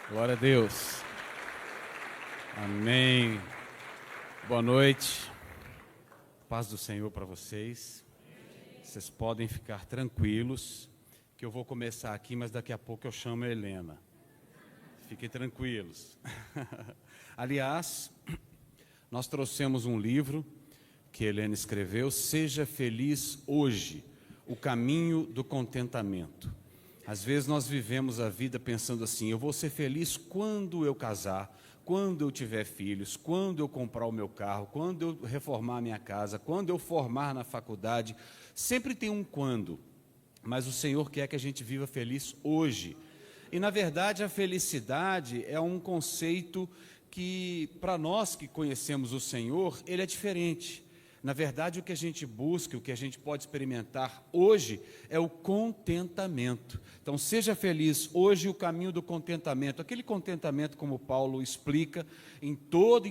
Glória a Deus. Amém. Boa noite. Paz do Senhor para vocês. Vocês podem ficar tranquilos, que eu vou começar aqui, mas daqui a pouco eu chamo a Helena. Fiquem tranquilos. Aliás, nós trouxemos um livro que a Helena escreveu, Seja Feliz Hoje, o caminho do contentamento. Às vezes nós vivemos a vida pensando assim, eu vou ser feliz quando eu casar, quando eu tiver filhos, quando eu comprar o meu carro, quando eu reformar a minha casa, quando eu formar na faculdade. Sempre tem um quando, mas o Senhor quer que a gente viva feliz hoje. E na verdade a felicidade é um conceito que, para nós que conhecemos o Senhor, ele é diferente. Na verdade, o que a gente busca, o que a gente pode experimentar hoje é o contentamento. Então, seja feliz hoje, o caminho do contentamento. Aquele contentamento, como Paulo explica, em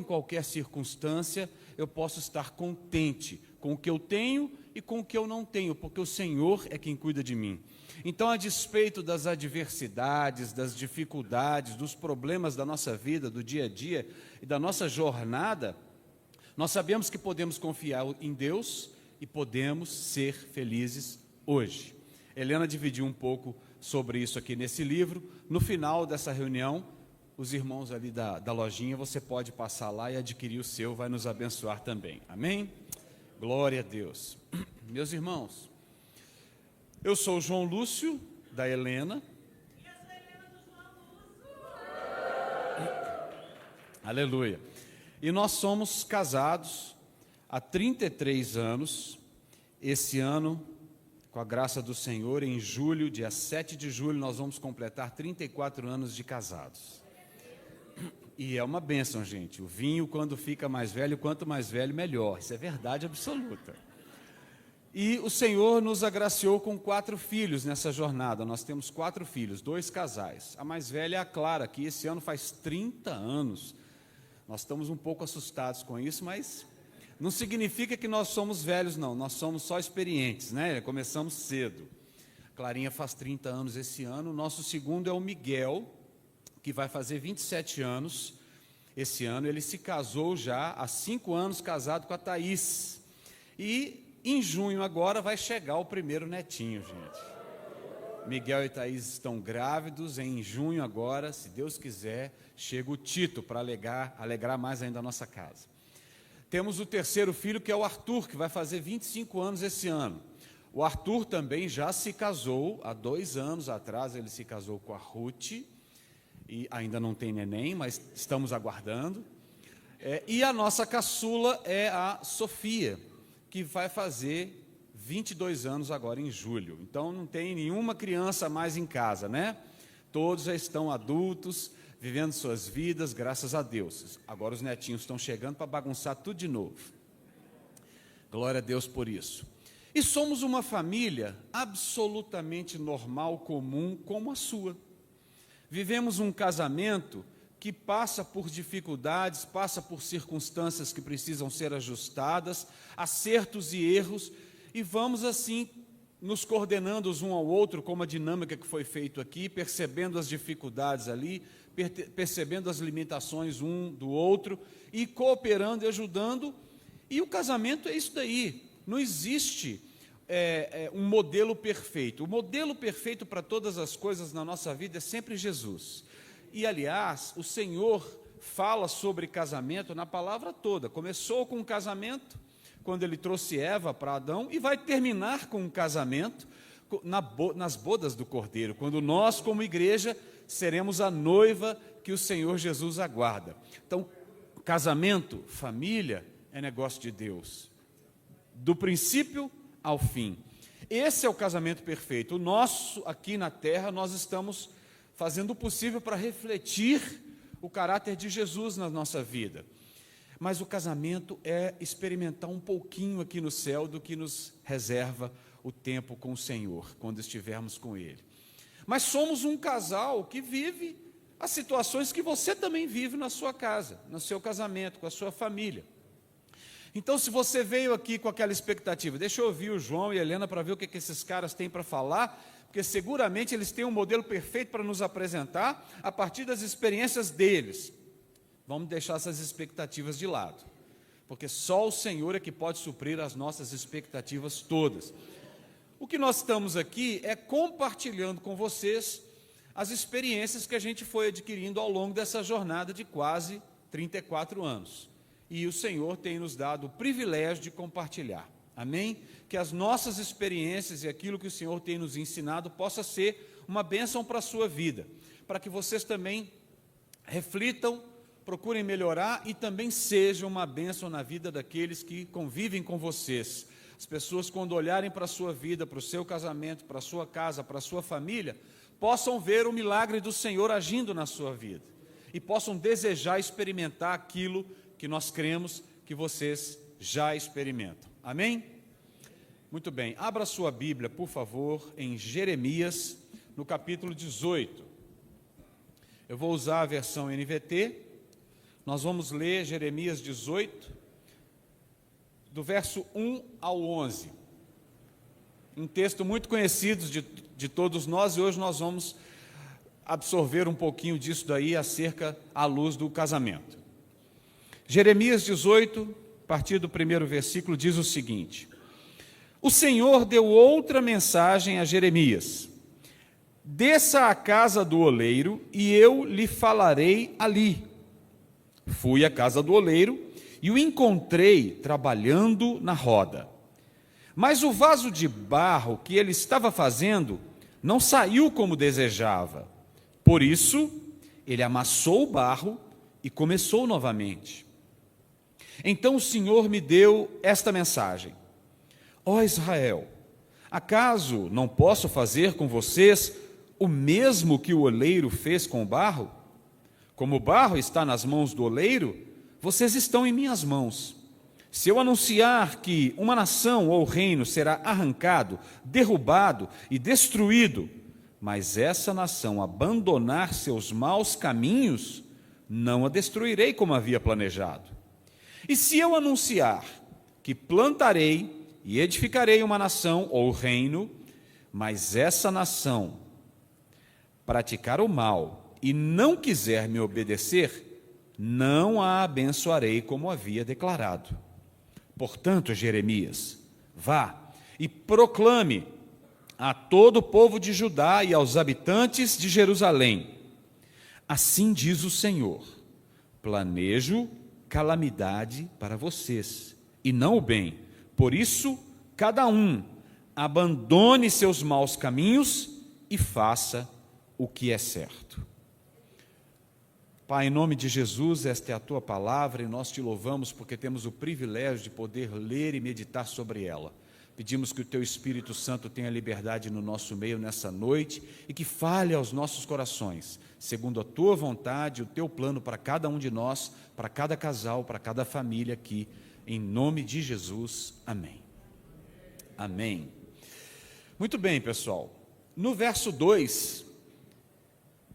qualquer circunstância, eu posso estar contente com o que eu tenho e com o que eu não tenho, porque o Senhor é quem cuida de mim. Então, a despeito das adversidades, das dificuldades, dos problemas da nossa vida, do dia a dia e da nossa jornada, nós sabemos que podemos confiar em Deus e podemos ser felizes hoje. Helena dividiu um pouco sobre isso aqui nesse livro. No final dessa reunião, os irmãos ali da lojinha, você pode passar lá e adquirir o seu, vai nos abençoar também. Amém? Glória a Deus. Meus irmãos, eu sou o João Lúcio, da Helena. E eu sou a Helena do João Lúcio. Aleluia. E nós somos casados há 33 anos. Esse ano, com a graça do Senhor, em julho, dia 7 de julho, nós vamos completar 34 anos de casados. E é uma bênção, gente. O vinho, quando fica mais velho, quanto mais velho, melhor. Isso é verdade absoluta. E o Senhor nos agraciou com 4 filhos nessa jornada. Nós temos 4 filhos, 2 casais. A mais velha é a Clara, que esse ano faz 30 anos. Nós estamos um pouco assustados com isso, mas não significa que nós somos velhos, não. Nós somos só experientes, né? Começamos cedo. Clarinha faz 30 anos esse ano. O nosso segundo é o Miguel, que vai fazer 27 anos esse ano. Ele se casou já há 5 anos, casado com a Thaís. E em junho agora vai chegar o primeiro netinho, gente. Miguel e Thaís estão grávidos, em junho agora, se Deus quiser, chega o Tito para alegrar mais ainda a nossa casa. Temos o terceiro filho, que é o Arthur, que vai fazer 25 anos esse ano. O Arthur também já se casou, há 2 anos atrás ele se casou com a Ruth, e ainda não tem neném, mas estamos aguardando. E a nossa caçula é a Sofia, que vai fazer 22 anos agora em julho. Então não tem nenhuma criança mais em casa, né? Todos já estão adultos, vivendo suas vidas, graças a Deus. Agora os netinhos estão chegando para bagunçar tudo de novo. Glória a Deus por isso. E somos uma família absolutamente normal, comum, como a sua. Vivemos um casamento que passa por dificuldades, passa por circunstâncias que precisam ser ajustadas, acertos e erros, e vamos assim nos coordenando um ao outro, como a dinâmica que foi feito aqui, percebendo as dificuldades ali, percebendo as limitações um do outro, e cooperando e ajudando. E o casamento é isso daí. Não existe um modelo perfeito. O modelo perfeito para todas as coisas na nossa vida é sempre Jesus. E, aliás, o Senhor fala sobre casamento na palavra toda. Começou com o casamento, quando ele trouxe Eva para Adão, e vai terminar com um casamento nas bodas do Cordeiro, quando nós, como igreja, seremos a noiva que o Senhor Jesus aguarda. Então, casamento, família, é negócio de Deus, do princípio ao fim. Esse é o casamento perfeito. O nosso, aqui na terra, nós estamos fazendo o possível para refletir o caráter de Jesus na nossa vida. Mas o casamento é experimentar um pouquinho aqui no céu do que nos reserva o tempo com o Senhor, quando estivermos com Ele. Mas somos um casal que vive as situações que você também vive na sua casa, no seu casamento, com a sua família. Então, se você veio aqui com aquela expectativa, deixa eu ouvir o João e a Helena para ver o que esses caras têm para falar, porque seguramente eles têm um modelo perfeito para nos apresentar a partir das experiências deles. Vamos deixar essas expectativas de lado, porque só o Senhor é que pode suprir as nossas expectativas todas. O que nós estamos aqui é compartilhando com vocês as experiências que a gente foi adquirindo ao longo dessa jornada de quase 34 anos. E o Senhor tem nos dado o privilégio de compartilhar. Amém? Que as nossas experiências e aquilo que o Senhor tem nos ensinado possa ser uma bênção para a sua vida, para que vocês também reflitam, procurem melhorar e também sejam uma bênção na vida daqueles que convivem com vocês. As pessoas, quando olharem para a sua vida, para o seu casamento, para a sua casa, para a sua família, possam ver o milagre do Senhor agindo na sua vida e possam desejar experimentar aquilo que nós cremos que vocês já experimentam. Amém? Muito bem. Abra sua Bíblia, por favor, em Jeremias, no capítulo 18. Eu vou usar a versão NVT. Nós vamos ler Jeremias 18, do verso 1 ao 11. Um texto muito conhecido de todos nós, e hoje nós vamos absorver um pouquinho disso daí acerca à luz do casamento. Jeremias 18, a partir do primeiro versículo, diz o seguinte: O Senhor deu outra mensagem a Jeremias: Desça à casa do oleiro, e eu lhe falarei ali. Fui à casa do oleiro, e o encontrei trabalhando na roda. Mas o vaso de barro que ele estava fazendo não saiu como desejava. Por isso, ele amassou o barro e começou novamente. Então o Senhor me deu esta mensagem: Ó Israel, acaso não posso fazer com vocês o mesmo que o oleiro fez com o barro? Como o barro está nas mãos do oleiro, vocês estão em minhas mãos. Se eu anunciar que uma nação ou reino será arrancado, derrubado e destruído, mas essa nação abandonar seus maus caminhos, não a destruirei como havia planejado. E se eu anunciar que plantarei e edificarei uma nação ou reino, mas essa nação praticar o mal e não quiser me obedecer, não a abençoarei como havia declarado. Portanto, Jeremias, vá e proclame a todo o povo de Judá e aos habitantes de Jerusalém: Assim diz o Senhor, planejo calamidade para vocês, e não o bem. Por isso, cada um abandone seus maus caminhos e faça o que é certo. Pai, em nome de Jesus, esta é a Tua palavra e nós Te louvamos porque temos o privilégio de poder ler e meditar sobre ela. Pedimos que o Teu Espírito Santo tenha liberdade no nosso meio nessa noite e que fale aos nossos corações, segundo a Tua vontade, o Teu plano para cada um de nós, para cada casal, para cada família aqui, em nome de Jesus. Amém. Amém. Muito bem, pessoal. No verso 2,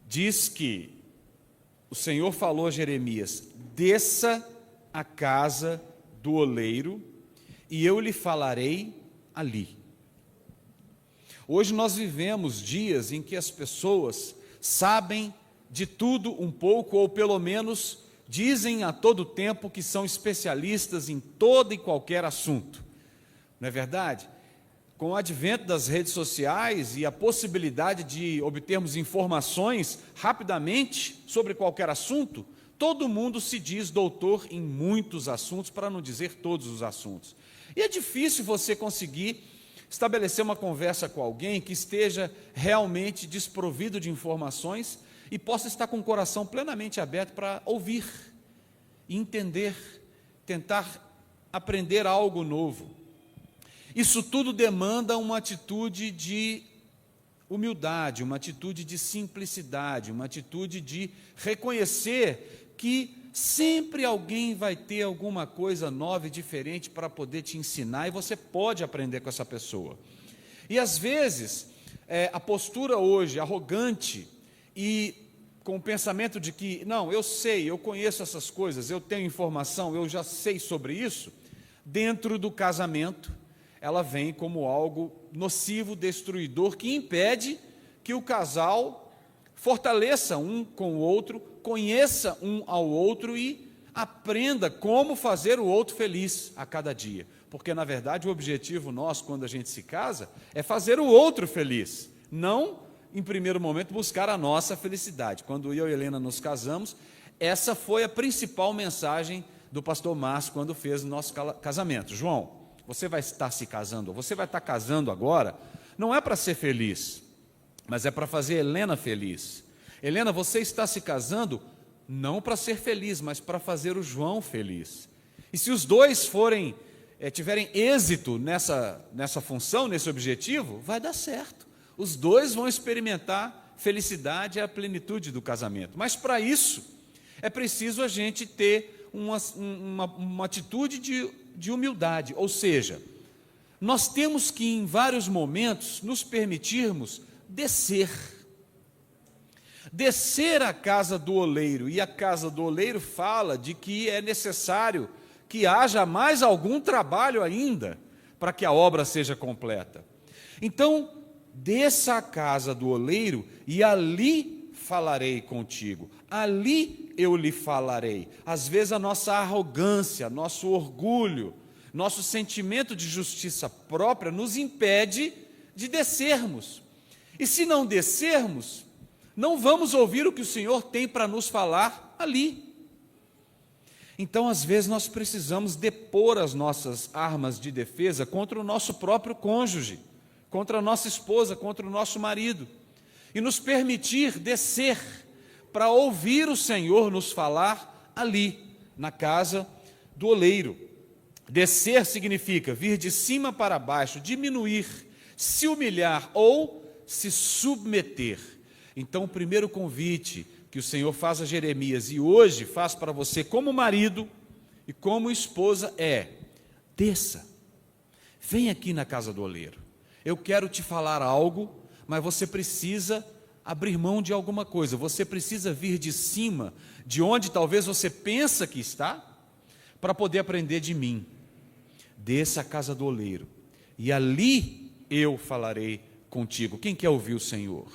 diz que o Senhor falou a Jeremias: desça à casa do oleiro e eu lhe falarei ali. Hoje nós vivemos dias em que as pessoas sabem de tudo um pouco, ou pelo menos dizem a todo tempo que são especialistas em todo e qualquer assunto. Não é verdade? Com o advento das redes sociais e a possibilidade de obtermos informações rapidamente sobre qualquer assunto, todo mundo se diz doutor em muitos assuntos, para não dizer todos os assuntos. E é difícil você conseguir estabelecer uma conversa com alguém que esteja realmente desprovido de informações e possa estar com o coração plenamente aberto para ouvir, entender, tentar aprender algo novo. Isso tudo demanda uma atitude de humildade, uma atitude de simplicidade, uma atitude de reconhecer que sempre alguém vai ter alguma coisa nova e diferente para poder te ensinar, e você pode aprender com essa pessoa. E às vezes, a postura hoje arrogante e com o pensamento de que, não, eu sei, eu conheço essas coisas, eu tenho informação, eu já sei sobre isso, dentro do casamento, ela vem como algo nocivo, destruidor, que impede que o casal fortaleça um com o outro, conheça um ao outro e aprenda como fazer o outro feliz a cada dia. Porque, na verdade, o objetivo nosso, quando a gente se casa, é fazer o outro feliz, não, em primeiro momento, buscar a nossa felicidade. Quando eu e a Helena nos casamos, essa foi a principal mensagem do pastor Márcio quando fez o nosso casamento. João, você vai estar se casando, você vai estar casando agora, não é para ser feliz, mas é para fazer Helena feliz. Helena, você está se casando não para ser feliz, mas para fazer o João feliz. E se os dois tiverem êxito nessa função, nesse objetivo, vai dar certo. Os dois vão experimentar felicidade e a plenitude do casamento. Mas para isso, é preciso a gente ter uma atitude de humildade. Ou seja, nós temos que, em vários momentos, nos permitirmos descer. Descer à casa do oleiro. E a casa do oleiro fala de que é necessário que haja mais algum trabalho ainda para que a obra seja completa. Então, desça à casa do oleiro e ali falarei contigo, ali eu lhe falarei. Às vezes a nossa arrogância, nosso orgulho, nosso sentimento de justiça própria nos impede de descermos. E se não descermos, não vamos ouvir o que o Senhor tem para nos falar ali. Então, às vezes, nós precisamos depor as nossas armas de defesa contra o nosso próprio cônjuge, contra a nossa esposa, contra o nosso marido, e nos permitir descer para ouvir o Senhor nos falar ali, na casa do oleiro. Descer significa vir de cima para baixo, diminuir, se humilhar ou se submeter. Então, o primeiro convite que o Senhor faz a Jeremias e hoje faz para você como marido e como esposa é: desça, vem aqui na casa do oleiro. Eu quero te falar algo, mas você precisa abrir mão de alguma coisa, você precisa vir de cima, de onde talvez você pensa que está, para poder aprender de mim. Desça à casa do oleiro, e ali eu falarei contigo. Quem quer ouvir o Senhor?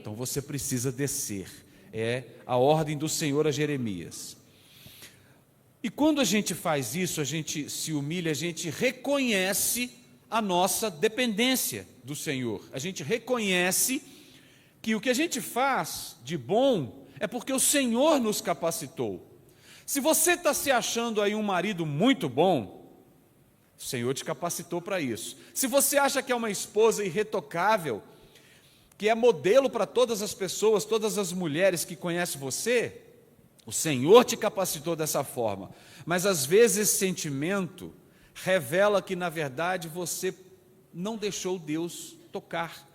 Então você precisa descer, é a ordem do Senhor a Jeremias. E quando a gente faz isso, a gente se humilha, a gente reconhece a nossa dependência do Senhor. A gente reconhece que o que a gente faz de bom é porque o Senhor nos capacitou. Se você está se achando aí um marido muito bom, o Senhor te capacitou para isso. Se você acha que é uma esposa irretocável, que é modelo para todas as pessoas, todas as mulheres que conhecem você, o Senhor te capacitou dessa forma. Mas às vezes esse sentimento revela que, na verdade, você não deixou Deus tocar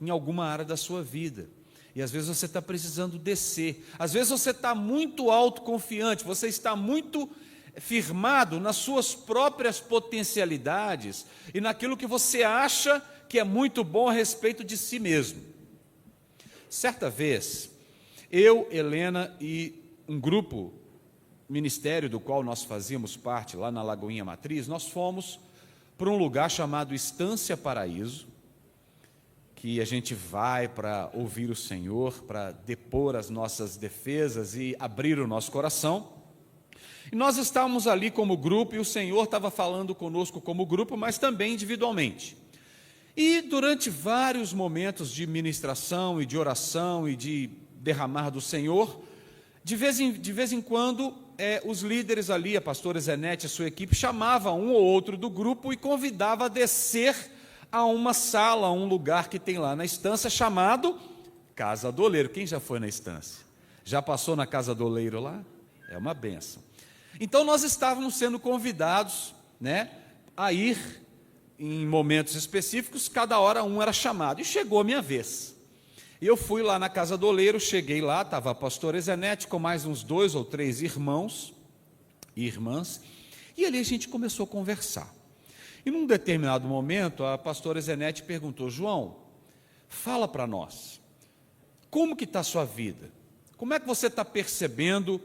em alguma área da sua vida. E às vezes você está precisando descer. Às vezes você está muito autoconfiante, você está muito firmado nas suas próprias potencialidades e naquilo que você acha que é muito bom a respeito de si mesmo. Certa vez, eu, Helena e um grupo, ministério do qual nós fazíamos parte, lá na Lagoinha Matriz, nós fomos para um lugar chamado Estância Paraíso, que a gente vai para ouvir o Senhor, para depor as nossas defesas e abrir o nosso coração. E nós estávamos ali como grupo, e o Senhor estava falando conosco como grupo, mas também individualmente. E durante vários momentos de ministração e de oração e de derramar do Senhor, de vez em quando, os líderes ali, a pastora Zenete e a sua equipe, chamavam um ou outro do grupo e convidava a descer a uma sala, a um lugar que tem lá na estância, chamado Casa do Oleiro. Quem já foi na estância? Já passou na Casa do Oleiro lá? É uma bênção. Então nós estávamos sendo convidados, a ir em momentos específicos, cada hora um era chamado, e chegou a minha vez. E eu fui lá na Casa do Oleiro, cheguei lá, estava a pastora Zenete com mais uns 2 ou 3 irmãos e irmãs, e ali a gente começou a conversar. E num determinado momento, a pastora Zenete perguntou: João, fala para nós, como que está a sua vida? Como é que você está percebendo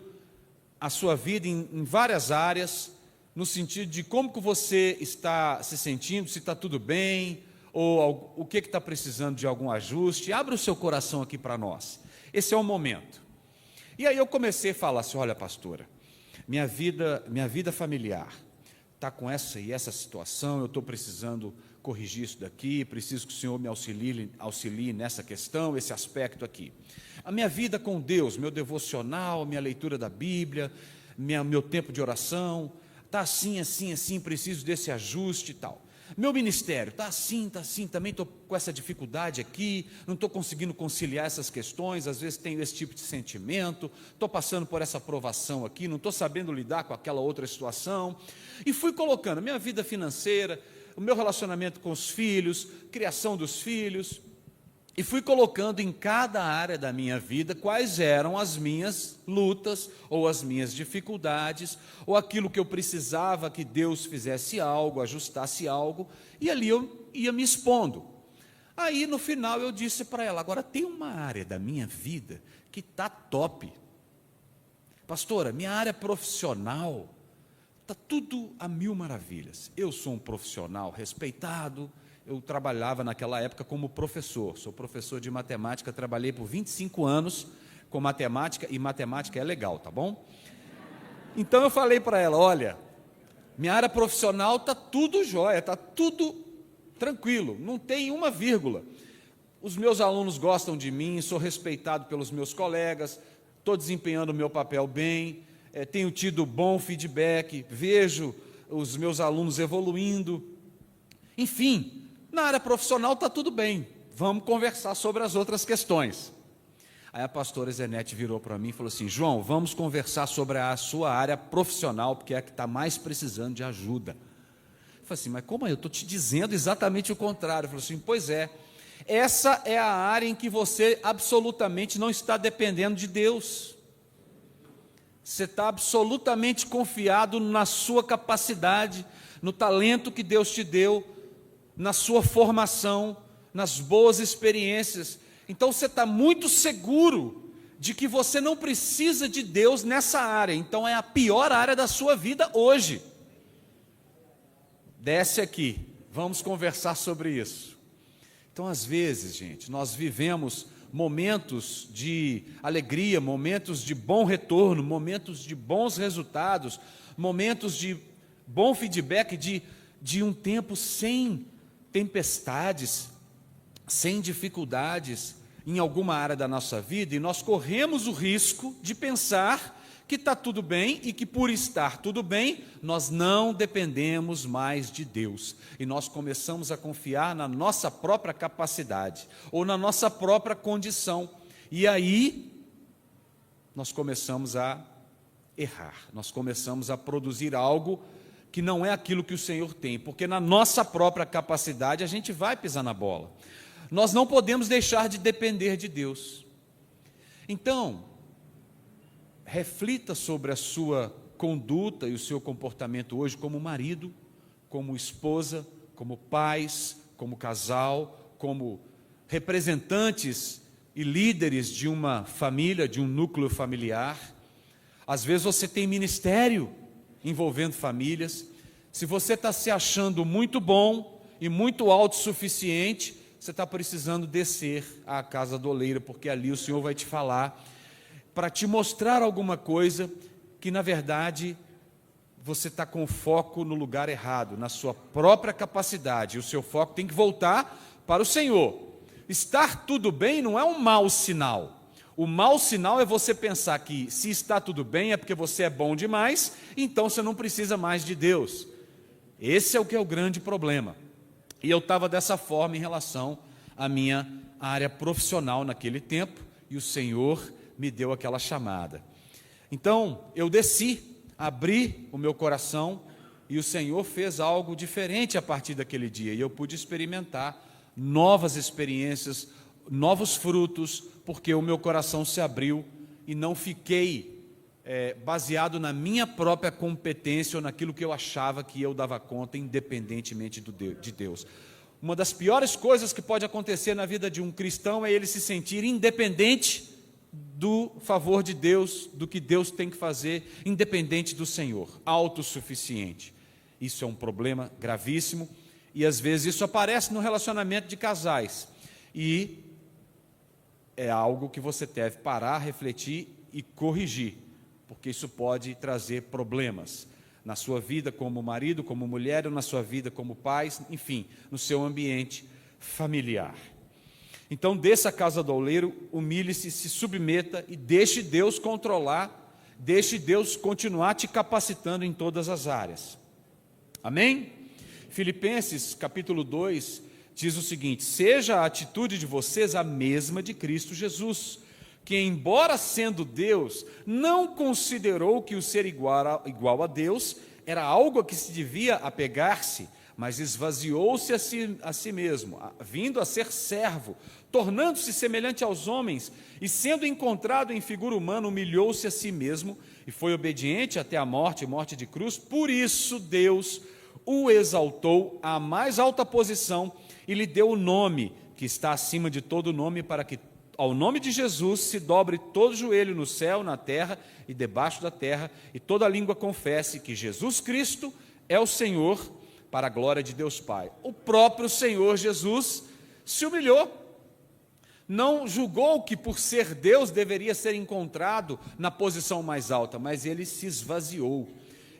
a sua vida em várias áreas, no sentido de como que você está se sentindo, se está tudo bem, ou o que está precisando de algum ajuste. Abra o seu coração aqui para nós. Esse é o momento. E aí eu comecei a falar assim: olha, pastora, minha vida familiar está com essa e essa situação, eu estou precisando corrigir isso daqui, preciso que o Senhor me auxilie nessa questão, esse aspecto aqui. A minha vida com Deus, meu devocional, minha leitura da Bíblia, meu tempo de oração, está assim, assim, assim, preciso desse ajuste e tal. Meu ministério está assim, também estou com essa dificuldade aqui, não estou conseguindo conciliar essas questões, às vezes tenho esse tipo de sentimento, estou passando por essa provação aqui, não estou sabendo lidar com aquela outra situação, e fui colocando a minha vida financeira, o meu relacionamento com os filhos, criação dos filhos, e fui colocando em cada área da minha vida quais eram as minhas lutas, ou as minhas dificuldades, ou aquilo que eu precisava que Deus fizesse algo, ajustasse algo, e ali eu ia me expondo. Aí no final eu disse para ela: agora tem uma área da minha vida que está top. Pastora, minha área profissional está tudo a mil maravilhas. Eu sou um profissional respeitado. Eu trabalhava naquela época como professor, sou professor de matemática, trabalhei por 25 anos com matemática, e matemática é legal, tá bom? Então eu falei para ela: olha, minha área profissional está tudo jóia, está tudo tranquilo, não tem uma vírgula. Os meus alunos gostam de mim, sou respeitado pelos meus colegas, estou desempenhando o meu papel bem, tenho tido bom feedback, vejo os meus alunos evoluindo, enfim. Na área profissional está tudo bem, vamos conversar sobre as outras questões. Aí a pastora Zenete virou para mim e falou assim: João, vamos conversar sobre a sua área profissional, porque é a que está mais precisando de ajuda. Eu falei assim: mas como é? Eu estou te dizendo exatamente o contrário. Eu falei assim: pois é, essa é a área em que você absolutamente não está dependendo de Deus. Você está absolutamente confiado na sua capacidade, no talento que Deus te deu, na sua formação, nas boas experiências. Então você está muito seguro de que você não precisa de Deus nessa área. Então é a pior área da sua vida hoje. Desce aqui, vamos conversar sobre isso. Então às vezes, gente, nós vivemos momentos de alegria, momentos de bom retorno, momentos de bons resultados, momentos de bom feedback, de um tempo sem tempestades, sem dificuldades em alguma área da nossa vida, e nós corremos o risco de pensar que está tudo bem e que por estar tudo bem, nós não dependemos mais de Deus. E nós começamos a confiar na nossa própria capacidade ou na nossa própria condição. E aí nós começamos a errar, nós começamos a produzir algo que não é aquilo que o Senhor tem, porque na nossa própria capacidade a gente vai pisar na bola. Nós não podemos deixar de depender de Deus. Então, reflita sobre a sua conduta e o seu comportamento hoje como marido, como esposa, como pais, como casal, como representantes e líderes de uma família, de um núcleo familiar. Às vezes você tem ministério envolvendo famílias. Se você está se achando muito bom e muito autossuficiente, você está precisando descer à casa do oleiro, porque ali o Senhor vai te falar, para te mostrar alguma coisa que na verdade você está com o foco no lugar errado, na sua própria capacidade. O seu foco tem que voltar para o Senhor. Estar tudo bem não é um mau sinal. O mau sinal é você pensar que se está tudo bem é porque você é bom demais, então você não precisa mais de Deus. Esse é o que é o grande problema. E eu estava dessa forma em relação à minha área profissional naquele tempo, e o Senhor me deu aquela chamada. Então, eu desci, abri o meu coração, e o Senhor fez algo diferente a partir daquele dia, e eu pude experimentar novas experiências, novos frutos, porque o meu coração se abriu e não fiquei baseado na minha própria competência ou naquilo que eu achava que eu dava conta, independentemente de Deus. Uma das piores coisas que pode acontecer na vida de um cristão é ele se sentir independente do favor de Deus, do que Deus tem que fazer, independente do Senhor, autossuficiente. Isso é um problema gravíssimo, e às vezes isso aparece no relacionamento de casais, e é algo que você deve parar, refletir e corrigir, porque isso pode trazer problemas na sua vida como marido, como mulher, ou na sua vida como pai, enfim, no seu ambiente familiar. Então, desça a casa do oleiro, humilhe-se, se submeta e deixe Deus controlar, deixe Deus continuar te capacitando em todas as áreas. Amém? Filipenses capítulo 2 diz o seguinte: seja a atitude de vocês a mesma de Cristo Jesus, que embora sendo Deus, não considerou que o ser igual a Deus era algo a que se devia apegar-se, mas esvaziou-se a si mesmo, vindo a ser servo, tornando-se semelhante aos homens, e sendo encontrado em figura humana, humilhou-se a si mesmo, e foi obediente até a morte, morte de cruz. Por isso Deus o exaltou à mais alta posição, e lhe deu o nome que está acima de todo nome, para que ao nome de Jesus se dobre todo joelho no céu, na terra e debaixo da terra, e toda língua confesse que Jesus Cristo é o Senhor, para a glória de Deus Pai. O próprio Senhor Jesus se humilhou, não julgou que por ser Deus deveria ser encontrado na posição mais alta, mas ele se esvaziou.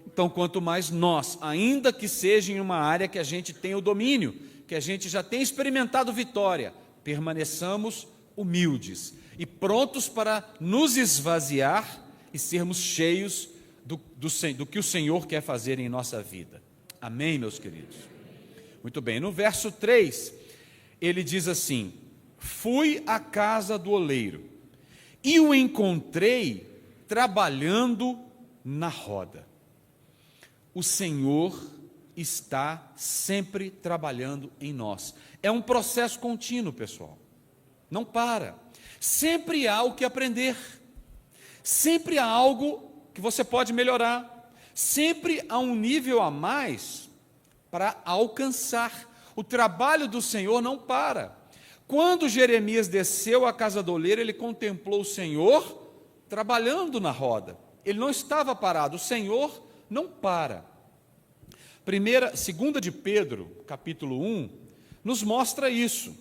Então, quanto mais nós, ainda que seja em uma área que a gente tem o domínio, que a gente já tem experimentado vitória, permaneçamos humildes e prontos para nos esvaziar e sermos cheios do que o Senhor quer fazer em nossa vida. Amém, meus queridos? Muito bem, no verso 3, ele diz assim: fui à casa do oleiro e o encontrei trabalhando na roda. O Senhor está sempre trabalhando em nós. É um processo contínuo, pessoal. Não para. Sempre há o que aprender. Sempre há algo que você pode melhorar. Sempre há um nível a mais para alcançar. O trabalho do Senhor não para. Quando Jeremias desceu à casa do oleiro, ele contemplou o Senhor trabalhando na roda. Ele não estava parado. O Senhor não para. Segunda de Pedro, capítulo 1, nos mostra isso.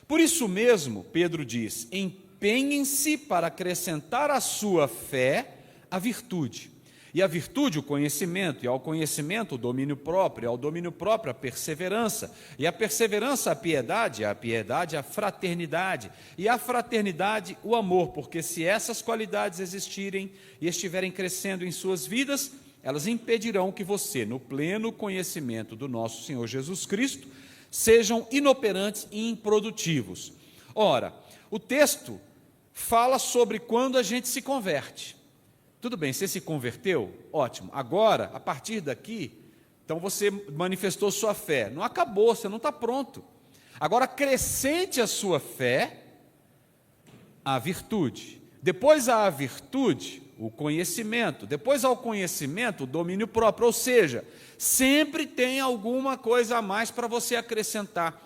Por isso mesmo, Pedro diz: empenhem-se para acrescentar à sua fé a virtude. E a virtude, o conhecimento, e ao conhecimento, o domínio próprio, e ao domínio próprio, a perseverança, e a perseverança, a piedade, a fraternidade, e a fraternidade, o amor, porque se essas qualidades existirem e estiverem crescendo em suas vidas, elas impedirão que você, no pleno conhecimento do nosso Senhor Jesus Cristo, sejam inoperantes e improdutivos. Ora, o texto fala sobre quando a gente se converte. Tudo bem, você se converteu? Ótimo. Agora, a partir daqui, então você manifestou sua fé. Não acabou, você não está pronto. Agora, acrescente a sua fé a virtude. Depois a virtude, o conhecimento. Depois ao conhecimento, o domínio próprio. Ou seja, sempre tem alguma coisa a mais para você acrescentar.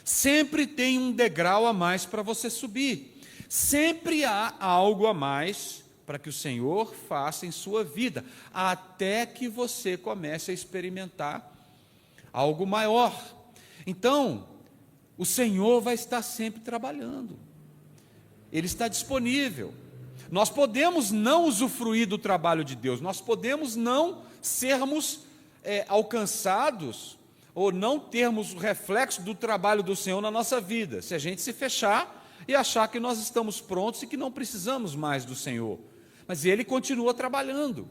Sempre tem um degrau a mais para você subir. Sempre há algo a mais para que o Senhor faça em sua vida, até que você comece a experimentar algo maior. Então, o Senhor vai estar sempre trabalhando. Ele está disponível. Nós podemos não usufruir do trabalho de Deus, nós podemos não sermos alcançados ou não termos o reflexo do trabalho do Senhor na nossa vida, se a gente se fechar e achar que nós estamos prontos e que não precisamos mais do Senhor. Mas Ele continua trabalhando.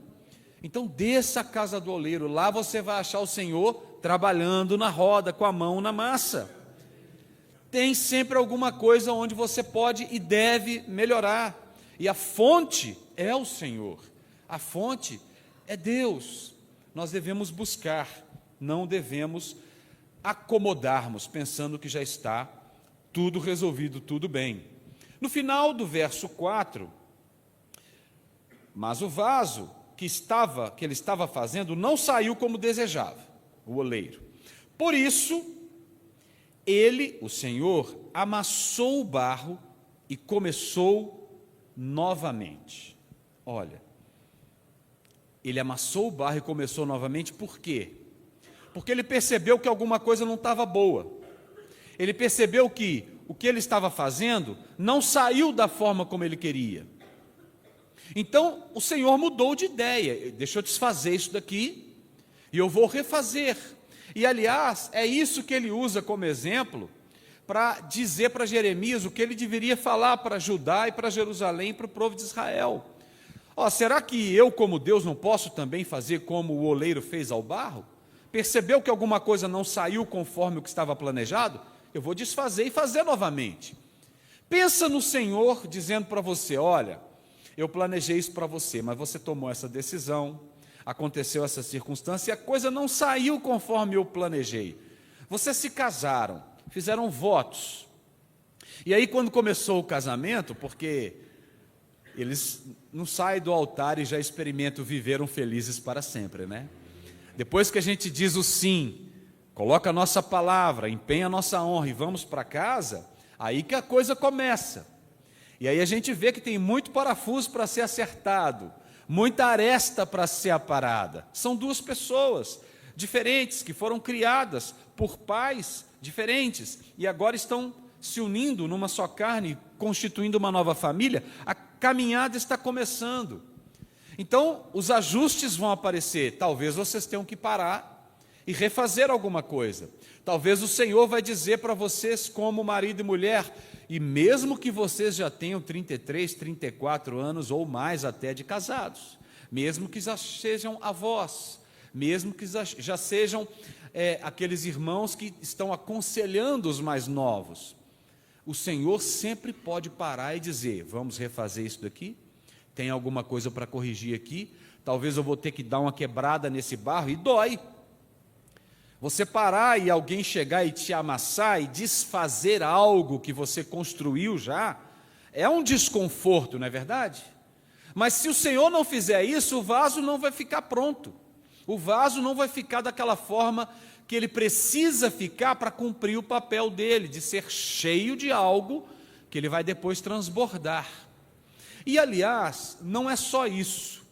Então desça à casa do oleiro, lá você vai achar o Senhor trabalhando na roda, com a mão na massa. Tem sempre alguma coisa onde você pode e deve melhorar. E a fonte é o Senhor, a fonte é Deus. Nós devemos buscar, não devemos acomodarmos, pensando que já está tudo resolvido, tudo bem. No final do verso 4, mas o vaso que ele estava fazendo não saiu como desejava, o oleiro. Por isso, ele, o Senhor, amassou o barro e começou novamente. Olha, ele amassou o barro e começou novamente, por quê? Porque ele percebeu que alguma coisa não estava boa. Ele percebeu que o que ele estava fazendo não saiu da forma como ele queria. Então, o Senhor mudou de ideia. Deixa eu desfazer isso daqui e eu vou refazer. E, aliás, é isso que ele usa como exemplo para dizer para Jeremias o que ele deveria falar para Judá e para Jerusalém e para o povo de Israel. Será que eu, como Deus, não posso também fazer como o oleiro fez ao barro? Percebeu que alguma coisa não saiu conforme o que estava planejado? Eu vou desfazer e fazer novamente. Pensa no Senhor dizendo para você: olha, eu planejei isso para você, mas você tomou essa decisão, aconteceu essa circunstância e a coisa não saiu conforme eu planejei. Vocês se casaram, fizeram votos. E aí, quando começou o casamento, porque eles não saem do altar e já experimentam viveram felizes para sempre, né? Depois que a gente diz o sim, coloca a nossa palavra, empenha a nossa honra e vamos para casa, aí que a coisa começa. E aí a gente vê que tem muito parafuso para ser acertado, muita aresta para ser aparada. São duas pessoas diferentes que foram criadas por pais diferentes e agora estão se unindo numa só carne, constituindo uma nova família. A caminhada está começando. Então, os ajustes vão aparecer. Talvez vocês tenham que parar e refazer alguma coisa. Talvez o Senhor vai dizer para vocês, como marido e mulher, e mesmo que vocês já tenham 33, 34 anos ou mais até de casados, mesmo que já sejam avós, mesmo que já sejam aqueles irmãos que estão aconselhando os mais novos, o Senhor sempre pode parar e dizer: vamos refazer isso daqui? Tem alguma coisa para corrigir aqui? Talvez eu vou ter que dar uma quebrada nesse barro, e dói. Você parar e alguém chegar e te amassar e desfazer algo que você construiu já, é um desconforto, não é verdade? Mas se o Senhor não fizer isso, o vaso não vai ficar pronto. O vaso não vai ficar daquela forma que ele precisa ficar para cumprir o papel dele, de ser cheio de algo que ele vai depois transbordar. E, aliás, não é só isso.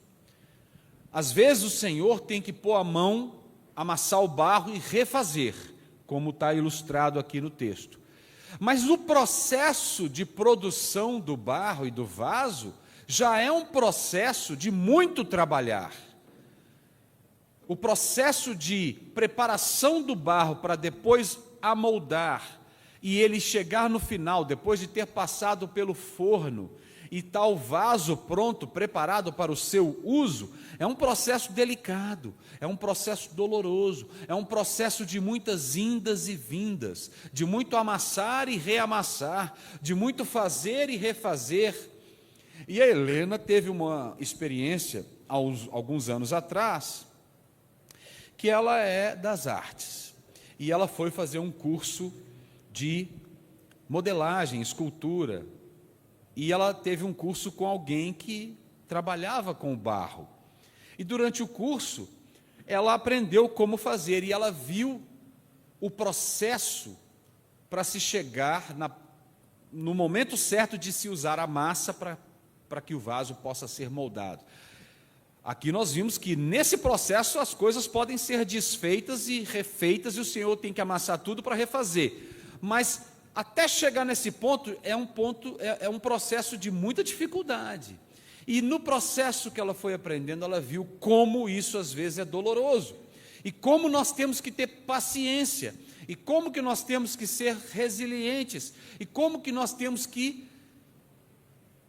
Às vezes o Senhor tem que pôr a mão, amassar o barro e refazer, como está ilustrado aqui no texto. Mas o processo de produção do barro e do vaso já é um processo de muito trabalhar. O processo de preparação do barro para depois amoldar e ele chegar no final, depois de ter passado pelo forno, e tal vaso pronto, preparado para o seu uso, é um processo delicado, é um processo doloroso, é um processo de muitas indas e vindas, de muito amassar e reamassar, de muito fazer e refazer. E a Helena teve uma experiência, alguns anos atrás, que ela é das artes, e ela foi fazer um curso de modelagem, escultura, e ela teve um curso com alguém que trabalhava com o barro. E durante o curso, ela aprendeu como fazer, e ela viu o processo para se chegar no momento certo de se usar a massa para que o vaso possa ser moldado. Aqui nós vimos que nesse processo as coisas podem ser desfeitas e refeitas, e o Senhor tem que amassar tudo para refazer. Mas até chegar nesse ponto, é um processo de muita dificuldade. E no processo que ela foi aprendendo, ela viu como isso às vezes é doloroso. E como nós temos que ter paciência. E como que nós temos que ser resilientes. E como que nós temos que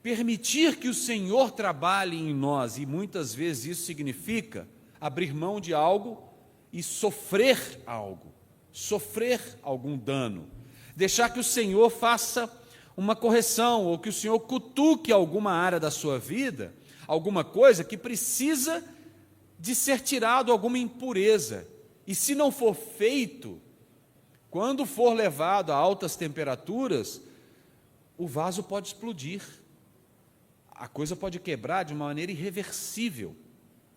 permitir que o Senhor trabalhe em nós. E muitas vezes isso significa abrir mão de algo e sofrer algo. Sofrer algum dano. Deixar que o Senhor faça uma correção, ou que o Senhor cutuque alguma área da sua vida, alguma coisa que precisa de ser tirado, alguma impureza. E se não for feito, quando for levado a altas temperaturas, o vaso pode explodir. A coisa pode quebrar de uma maneira irreversível.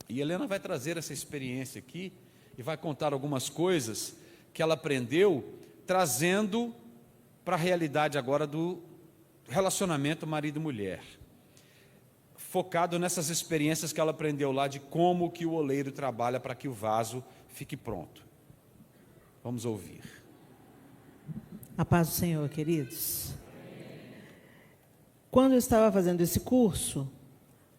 E Helena vai trazer essa experiência aqui, e vai contar algumas coisas que ela aprendeu, trazendo para a realidade agora do relacionamento marido e mulher. focado nessas experiências que ela aprendeu lá de como que o oleiro trabalha para que o vaso fique pronto. Vamos ouvir. A paz do Senhor, queridos. Quando eu estava fazendo esse curso,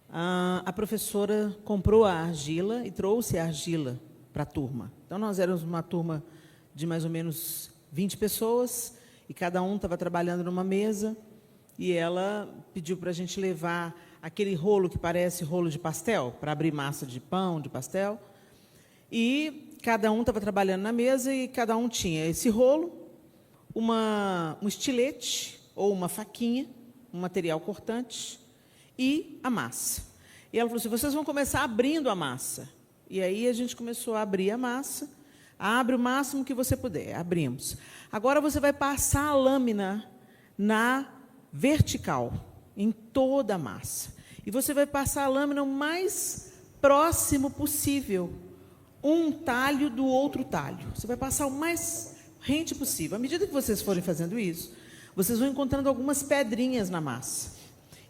a professora comprou a argila e trouxe a argila para a turma. Então, nós éramos uma turma de mais ou menos 20 pessoas, e cada um estava trabalhando numa mesa, e ela pediu para a gente levar aquele rolo que parece rolo de pastel, para abrir massa de pão, de pastel, e cada um estava trabalhando na mesa, e cada um tinha esse rolo, um estilete ou uma faquinha, um material cortante, e a massa. E ela falou assim, vocês vão começar abrindo a massa. E aí a gente começou a abrir a massa. Abre o máximo que você puder, abrimos. Agora você vai passar a lâmina na vertical, em toda a massa. E você vai passar a lâmina o mais próximo possível, um talho do outro talho. Você vai passar o mais rente possível. À medida que vocês forem fazendo isso, vocês vão encontrando algumas pedrinhas na massa.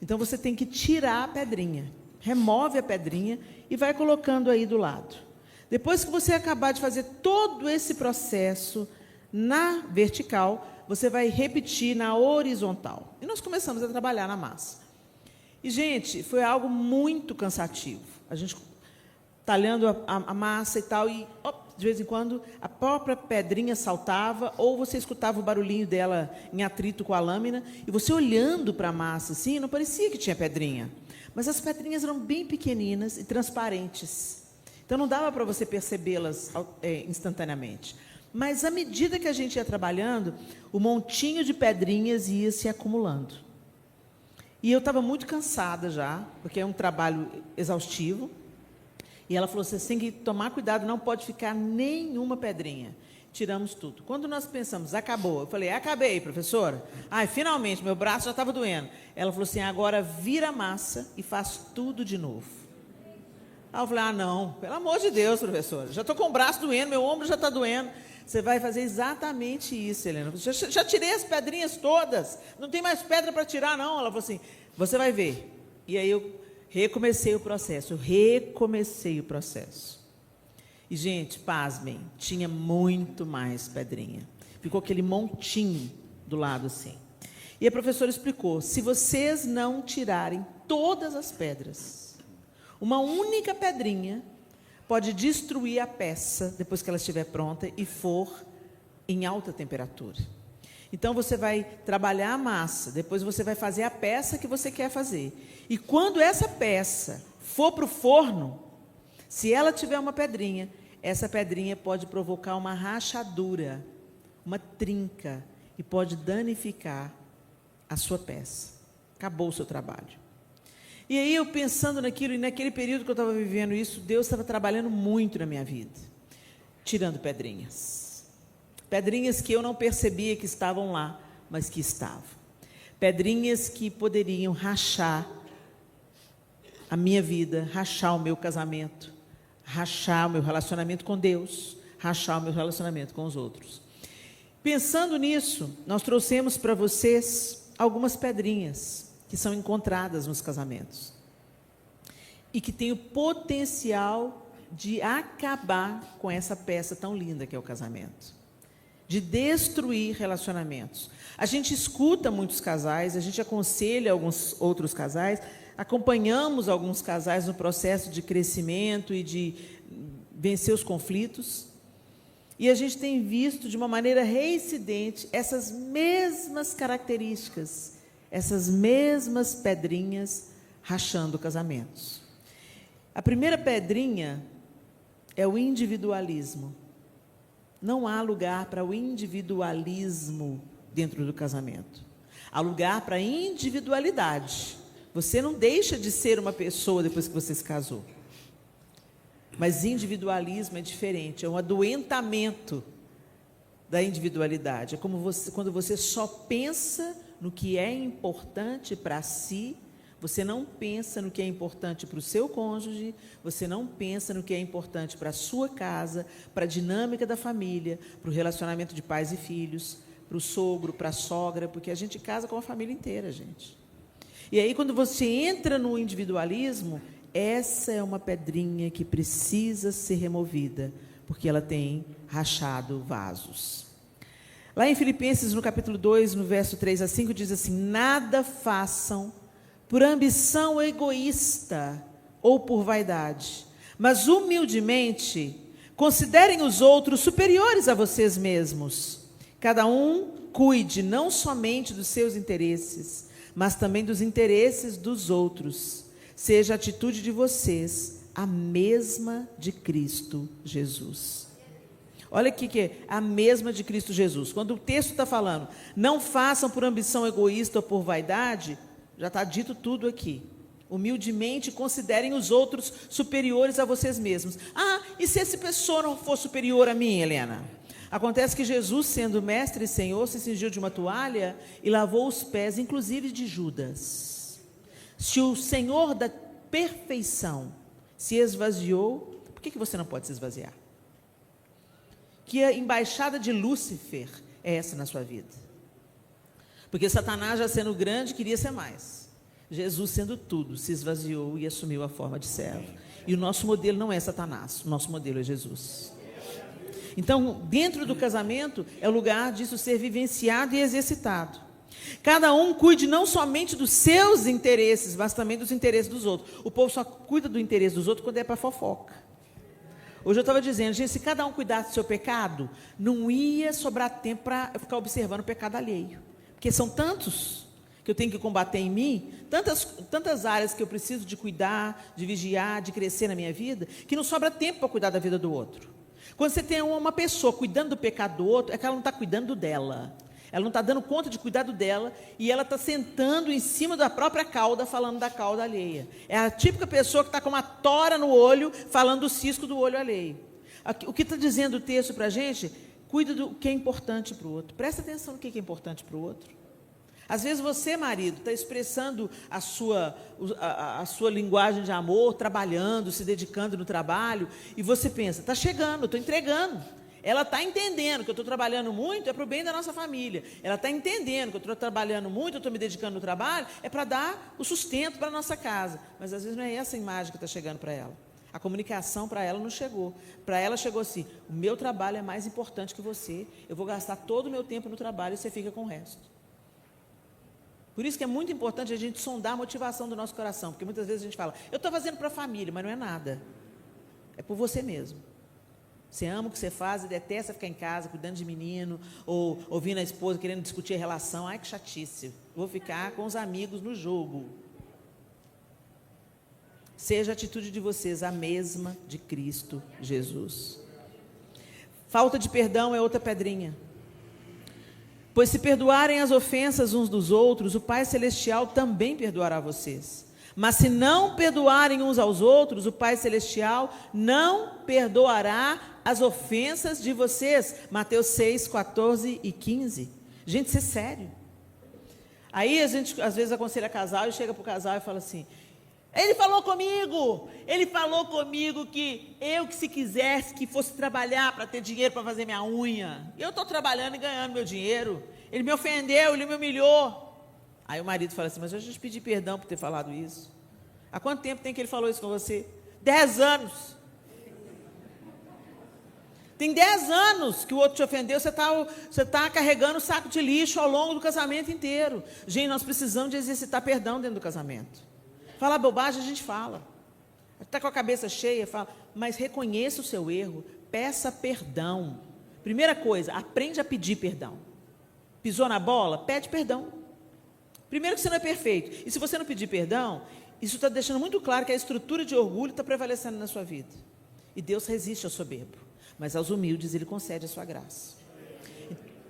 Então, você tem que tirar a pedrinha. Remove a pedrinha e vai colocando aí do lado. Depois que você acabar de fazer todo esse processo na vertical, você vai repetir na horizontal. E nós começamos a trabalhar na massa. E, gente, foi algo muito cansativo. A gente talhando a massa e tal, e de vez em quando a própria pedrinha saltava, ou você escutava o barulhinho dela em atrito com a lâmina, e você olhando para a massa assim, não parecia que tinha pedrinha. Mas as pedrinhas eram bem pequeninas e transparentes. Então, não dava para você percebê-las instantaneamente. Mas, à medida que a gente ia trabalhando, o montinho de pedrinhas ia se acumulando. E eu estava muito cansada já, porque é um trabalho exaustivo. E ela falou, você tem que tomar cuidado, não pode ficar nenhuma pedrinha. Tiramos tudo. Quando nós pensamos, acabou. Eu falei, acabei, professora. Ai, finalmente, meu braço já estava doendo. Ela falou assim, agora vira a massa e faz tudo de novo. Aí eu falei, não, pelo amor de Deus, professora. Já estou com o braço doendo, meu ombro já está doendo. Você vai fazer exatamente isso, Helena. Já tirei as pedrinhas todas. Não tem mais pedra para tirar, não. Ela falou assim, você vai ver. E aí eu recomecei o processo. E, gente, pasmem, tinha muito mais pedrinha. Ficou aquele montinho do lado assim. E a professora explicou, se vocês não tirarem todas as pedras, uma única pedrinha pode destruir a peça depois que ela estiver pronta e for em alta temperatura. Então, você vai trabalhar a massa, depois você vai fazer a peça que você quer fazer. E quando essa peça for para o forno, se ela tiver uma pedrinha, essa pedrinha pode provocar uma rachadura, uma trinca, e pode danificar a sua peça. Acabou o seu trabalho. E aí, eu pensando naquilo, e naquele período que eu estava vivendo isso, Deus estava trabalhando muito na minha vida, tirando pedrinhas. Pedrinhas que eu não percebia que estavam lá, mas que estavam. Pedrinhas que poderiam rachar a minha vida, rachar o meu casamento, rachar o meu relacionamento com Deus, rachar o meu relacionamento com os outros. Pensando nisso, nós trouxemos para vocês algumas pedrinhas que são encontradas nos casamentos e que têm o potencial de acabar com essa peça tão linda que é o casamento, de destruir relacionamentos. A gente escuta muitos casais, a gente aconselha alguns outros casais, acompanhamos alguns casais no processo de crescimento e de vencer os conflitos, e a gente tem visto de uma maneira reincidente essas mesmas características, essas mesmas pedrinhas rachando casamentos. A primeira pedrinha é o individualismo. Não há lugar para o individualismo dentro do casamento. Há lugar para a individualidade. Você não deixa de ser uma pessoa depois que você se casou. Mas individualismo é diferente, é um adoentamento da individualidade. É como quando você só pensa no que é importante para si, você não pensa no que é importante para o seu cônjuge, você não pensa no que é importante para a sua casa, para a dinâmica da família, para o relacionamento de pais e filhos, para o sogro, para a sogra, porque a gente casa com a família inteira, gente. E aí, quando você entra no individualismo, essa é uma pedrinha que precisa ser removida, porque ela tem rachado vasos. Lá em Filipenses, no capítulo 2, no verso 3 a 5, diz assim: nada façam por ambição egoísta ou por vaidade, mas humildemente considerem os outros superiores a vocês mesmos. Cada um cuide não somente dos seus interesses, mas também dos interesses dos outros. Seja a atitude de vocês a mesma de Cristo Jesus. Olha aqui que é a mesma de Cristo Jesus. Quando o texto está falando, não façam por ambição egoísta ou por vaidade, já está dito tudo aqui. Humildemente considerem os outros superiores a vocês mesmos. Ah, e se essa pessoa não for superior a mim, Helena? Acontece que Jesus, sendo mestre e Senhor, se cingiu de uma toalha e lavou os pés, inclusive de Judas. Se o Senhor da perfeição se esvaziou, por que você não pode se esvaziar? Que a embaixada de Lúcifer é essa na sua vida? Porque Satanás, já sendo grande, queria ser mais. Jesus, sendo tudo, se esvaziou e assumiu a forma de servo. E o nosso modelo não é Satanás, o nosso modelo é Jesus. Então, dentro do casamento, é o lugar disso ser vivenciado e exercitado. Cada um cuide não somente dos seus interesses, mas também dos interesses dos outros. O povo só cuida do interesse dos outros quando é para fofoca. Hoje eu estava dizendo, gente, se cada um cuidasse do seu pecado, não ia sobrar tempo para ficar observando o pecado alheio. Porque são tantos que eu tenho que combater em mim, tantas áreas que eu preciso de cuidar, de vigiar, de crescer na minha vida, que não sobra tempo para cuidar da vida do outro. Quando você tem uma pessoa cuidando do pecado do outro, é que ela não está cuidando dela. Ela não está dando conta de cuidado dela e ela está sentando em cima da própria cauda, falando da cauda alheia. É a típica pessoa que está com uma tora no olho, falando do cisco do olho alheio. O que está dizendo o texto para a gente? Cuida do que é importante para o outro. Presta atenção no que é importante para o outro. Às vezes você, marido, está expressando a sua linguagem de amor, trabalhando, se dedicando no trabalho, e você pensa, está chegando, estou entregando. Ela está entendendo que eu estou trabalhando muito, é para o bem da nossa família. Ela está entendendo que eu estou trabalhando muito, eu estou me dedicando no trabalho, é para dar o sustento para a nossa casa. Mas às vezes não é essa a imagem que está chegando para ela. A comunicação para ela não chegou. Para ela chegou assim, o meu trabalho é mais importante que você, eu vou gastar todo o meu tempo no trabalho e você fica com o resto. Por isso que é muito importante a gente sondar a motivação do nosso coração, porque muitas vezes a gente fala, eu estou fazendo para a família, mas não é nada. É por você mesmo. Você ama o que você faz e detesta ficar em casa, cuidando de menino, ou ouvindo a esposa querendo discutir a relação. Ai, que chatice. Vou ficar com os amigos no jogo. Seja a atitude de vocês a mesma de Cristo Jesus. Falta de perdão é outra pedrinha. Pois se perdoarem as ofensas uns dos outros, o Pai Celestial também perdoará vocês. Mas se não perdoarem uns aos outros, o Pai Celestial não perdoará as ofensas de vocês. Mateus 6, 14 e 15. Gente, isso é sério. Aí a gente às vezes aconselha casal e chega para o casal e fala assim, ele falou comigo que eu, que se quisesse, que fosse trabalhar para ter dinheiro para fazer minha unha. Eu estou trabalhando e ganhando meu dinheiro. Ele me ofendeu, ele me humilhou. Aí o marido fala assim, mas eu já te pedi perdão por ter falado isso. Há quanto tempo tem que ele falou isso com você? 10 anos. Tem 10 anos que o outro te ofendeu, você tá carregando o saco de lixo ao longo do casamento inteiro. Gente, nós precisamos de exercitar perdão dentro do casamento. Falar bobagem a gente fala. Está com a cabeça cheia, fala, mas reconheça o seu erro, peça perdão. Primeira coisa, aprende a pedir perdão. Pisou na bola? Pede perdão. Primeiro que você não é perfeito. E se você não pedir perdão, isso está deixando muito claro que a estrutura de orgulho está prevalecendo na sua vida. E Deus resiste ao soberbo, mas aos humildes Ele concede a sua graça.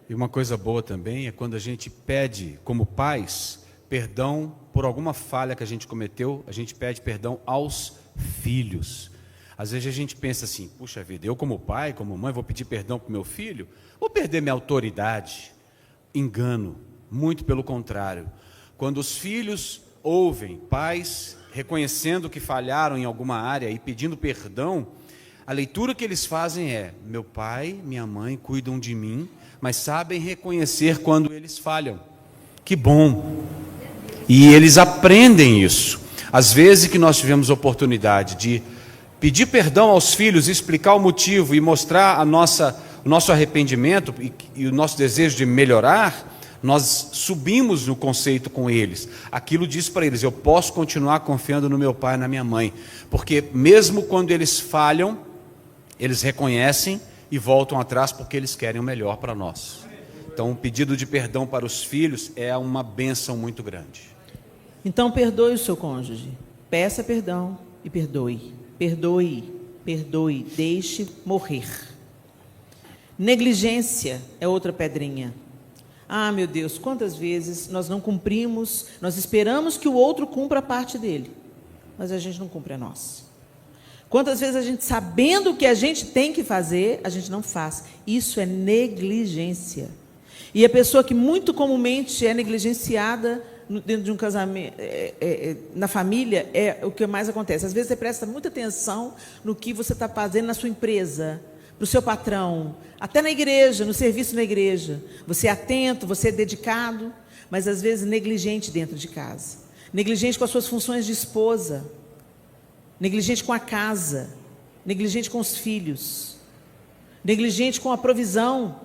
E uma coisa boa também é quando a gente pede, como pais, perdão por alguma falha que a gente cometeu, a gente pede perdão aos filhos. Às vezes a gente pensa assim, puxa vida, eu como pai, como mãe, vou pedir perdão para o meu filho? Vou perder minha autoridade? Engano, muito pelo contrário. Quando os filhos ouvem pais reconhecendo que falharam em alguma área e pedindo perdão, a leitura que eles fazem é, meu pai, minha mãe cuidam de mim, mas sabem reconhecer quando eles falham. Que bom! E eles aprendem isso. Às vezes que nós tivemos oportunidade de pedir perdão aos filhos, explicar o motivo e mostrar o nosso arrependimento e o nosso desejo de melhorar, nós subimos no conceito com eles. Aquilo diz para eles: eu posso continuar confiando no meu pai e na minha mãe, porque mesmo quando eles falham, eles reconhecem e voltam atrás porque eles querem o melhor para nós. Então, o pedido de perdão para os filhos é uma bênção muito grande. Então, perdoe o seu cônjuge. Peça perdão e perdoe. Perdoe, perdoe, deixe morrer. Negligência é outra pedrinha. Ah, meu Deus, quantas vezes nós não cumprimos, nós esperamos que o outro cumpra a parte dele, mas a gente não cumpre a nossa. Quantas vezes a gente, sabendo o que a gente tem que fazer, a gente não faz. Isso é negligência. E a pessoa que muito comumente é negligenciada dentro de um casamento, na família, é o que mais acontece. Às vezes você presta muita atenção no que você está fazendo na sua empresa, para o seu patrão, até na igreja, no serviço na igreja. Você é atento, você é dedicado, mas às vezes negligente dentro de casa. Negligente com as suas funções de esposa, negligente com a casa, negligente com os filhos, negligente com a provisão,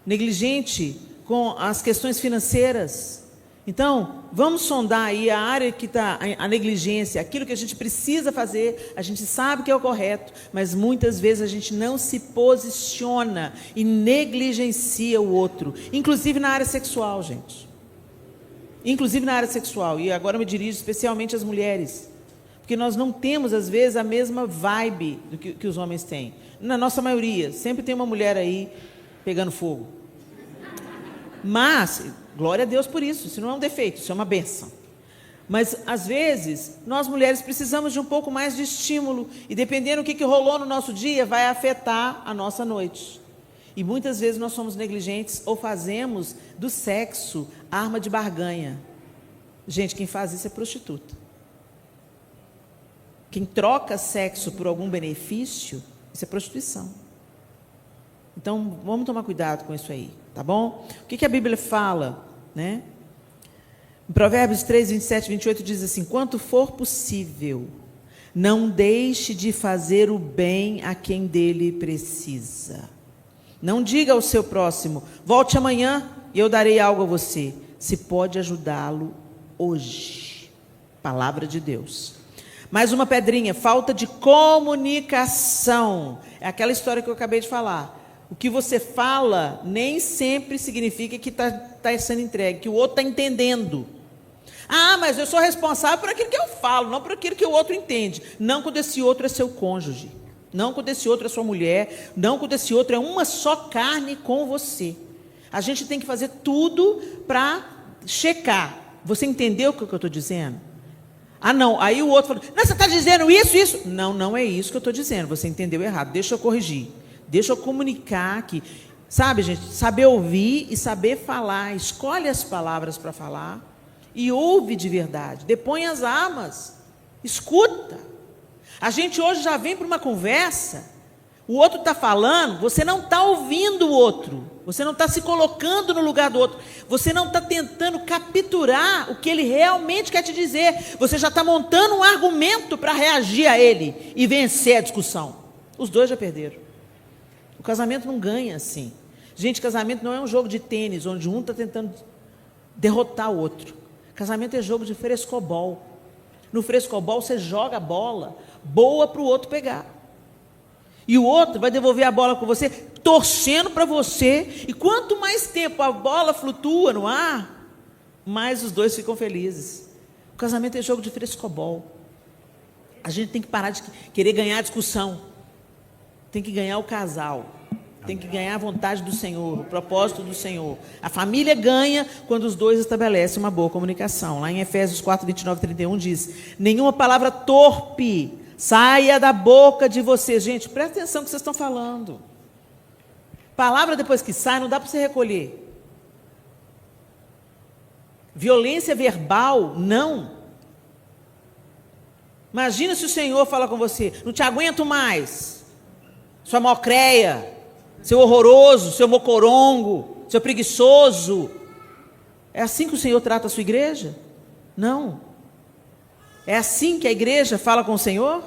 negligente com as questões financeiras. Então, vamos sondar aí a área que está a negligência, aquilo que a gente precisa fazer, a gente sabe que é o correto, mas muitas vezes a gente não se posiciona e negligencia o outro, inclusive na área sexual, gente. Inclusive na área sexual, e agora eu me dirijo especialmente às mulheres, porque nós não temos, às vezes, a mesma vibe do que os homens têm. Na nossa maioria, sempre tem uma mulher aí pegando fogo. Mas, glória a Deus por isso, isso não é um defeito, isso é uma bênção. Mas, às vezes, nós mulheres precisamos de um pouco mais de estímulo, e dependendo do que rolou no nosso dia, vai afetar a nossa noite. E muitas vezes nós somos negligentes ou fazemos do sexo arma de barganha. Gente, quem faz isso é prostituta. Quem troca sexo por algum benefício, isso é prostituição. Então, vamos tomar cuidado com isso aí, tá bom? O que a Bíblia fala, né? Em Provérbios 3, 27, 28 diz assim: quanto for possível, não deixe de fazer o bem a quem dele precisa. Não diga ao seu próximo: volte amanhã e eu darei algo a você. Se pode ajudá-lo hoje. Palavra de Deus. Mais uma pedrinha: falta de comunicação. É aquela história que eu acabei de falar. O que você fala nem sempre significa que está sendo entregue, que o outro está entendendo. Ah, mas eu sou responsável por aquilo que eu falo, não por aquilo que o outro entende. Não quando esse outro é seu cônjuge, não quando esse outro é sua mulher, não quando esse outro é uma só carne com você. A gente tem que fazer tudo para checar. Você entendeu o que eu estou dizendo? Ah, não. Aí o outro fala: não, você está dizendo isso? Não, não é isso que eu estou dizendo. Você entendeu errado. Deixa eu corrigir. Deixa eu comunicar aqui. Sabe, gente, saber ouvir e saber falar. Escolhe as palavras para falar e ouve de verdade. Depõe as armas. Escuta. A gente hoje já vem para uma conversa, o outro está falando, você não está ouvindo o outro. Você não está se colocando no lugar do outro. Você não está tentando capturar o que ele realmente quer te dizer. Você já está montando um argumento para reagir a ele e vencer a discussão. Os dois já perderam. O casamento não ganha assim. Gente, casamento não é um jogo de tênis, onde um está tentando derrotar o outro. Casamento é jogo de frescobol. No frescobol você joga a bola boa para o outro pegar. E o outro vai devolver a bola com você, torcendo para você. E quanto mais tempo a bola flutua no ar, mais os dois ficam felizes. O casamento é jogo de frescobol. A gente tem que parar de querer ganhar a discussão. Tem que ganhar o casal. Tem que ganhar a vontade do Senhor, o propósito do Senhor. A família ganha quando os dois estabelecem uma boa comunicação. Lá em Efésios 4, 29 e 31 diz: nenhuma palavra torpe saia da boca de vocês. Gente, presta atenção no que vocês estão falando. Palavra depois que sai, não dá para você recolher. Violência verbal, não. Imagina se o Senhor fala com você: não te aguento mais, sua mocreia, seu horroroso, seu mocorongo, seu preguiçoso. É assim que o Senhor trata a sua igreja? Não. É assim que a igreja fala com o Senhor?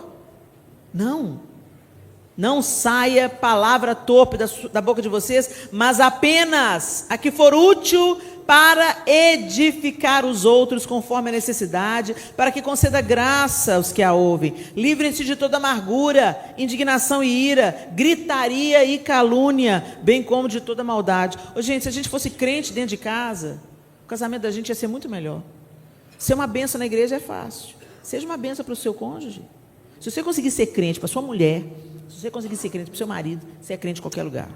Não. Não saia palavra torpe da boca de vocês, mas apenas a que for útil para edificar os outros conforme a necessidade, para que conceda graça aos que a ouvem. Livrem-se de toda amargura, indignação e ira, gritaria e calúnia, bem como de toda maldade. Ô, gente, se a gente fosse crente dentro de casa, o casamento da gente ia ser muito melhor. Ser uma bênção na igreja é fácil. Seja uma bênção para o seu cônjuge. Se você conseguir ser crente para sua mulher, se você conseguir ser crente para o seu marido, você é crente em qualquer lugar.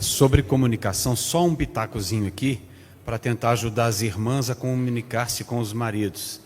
Sobre comunicação, só um pitacozinho aqui, para tentar ajudar as irmãs a comunicar-se com os maridos.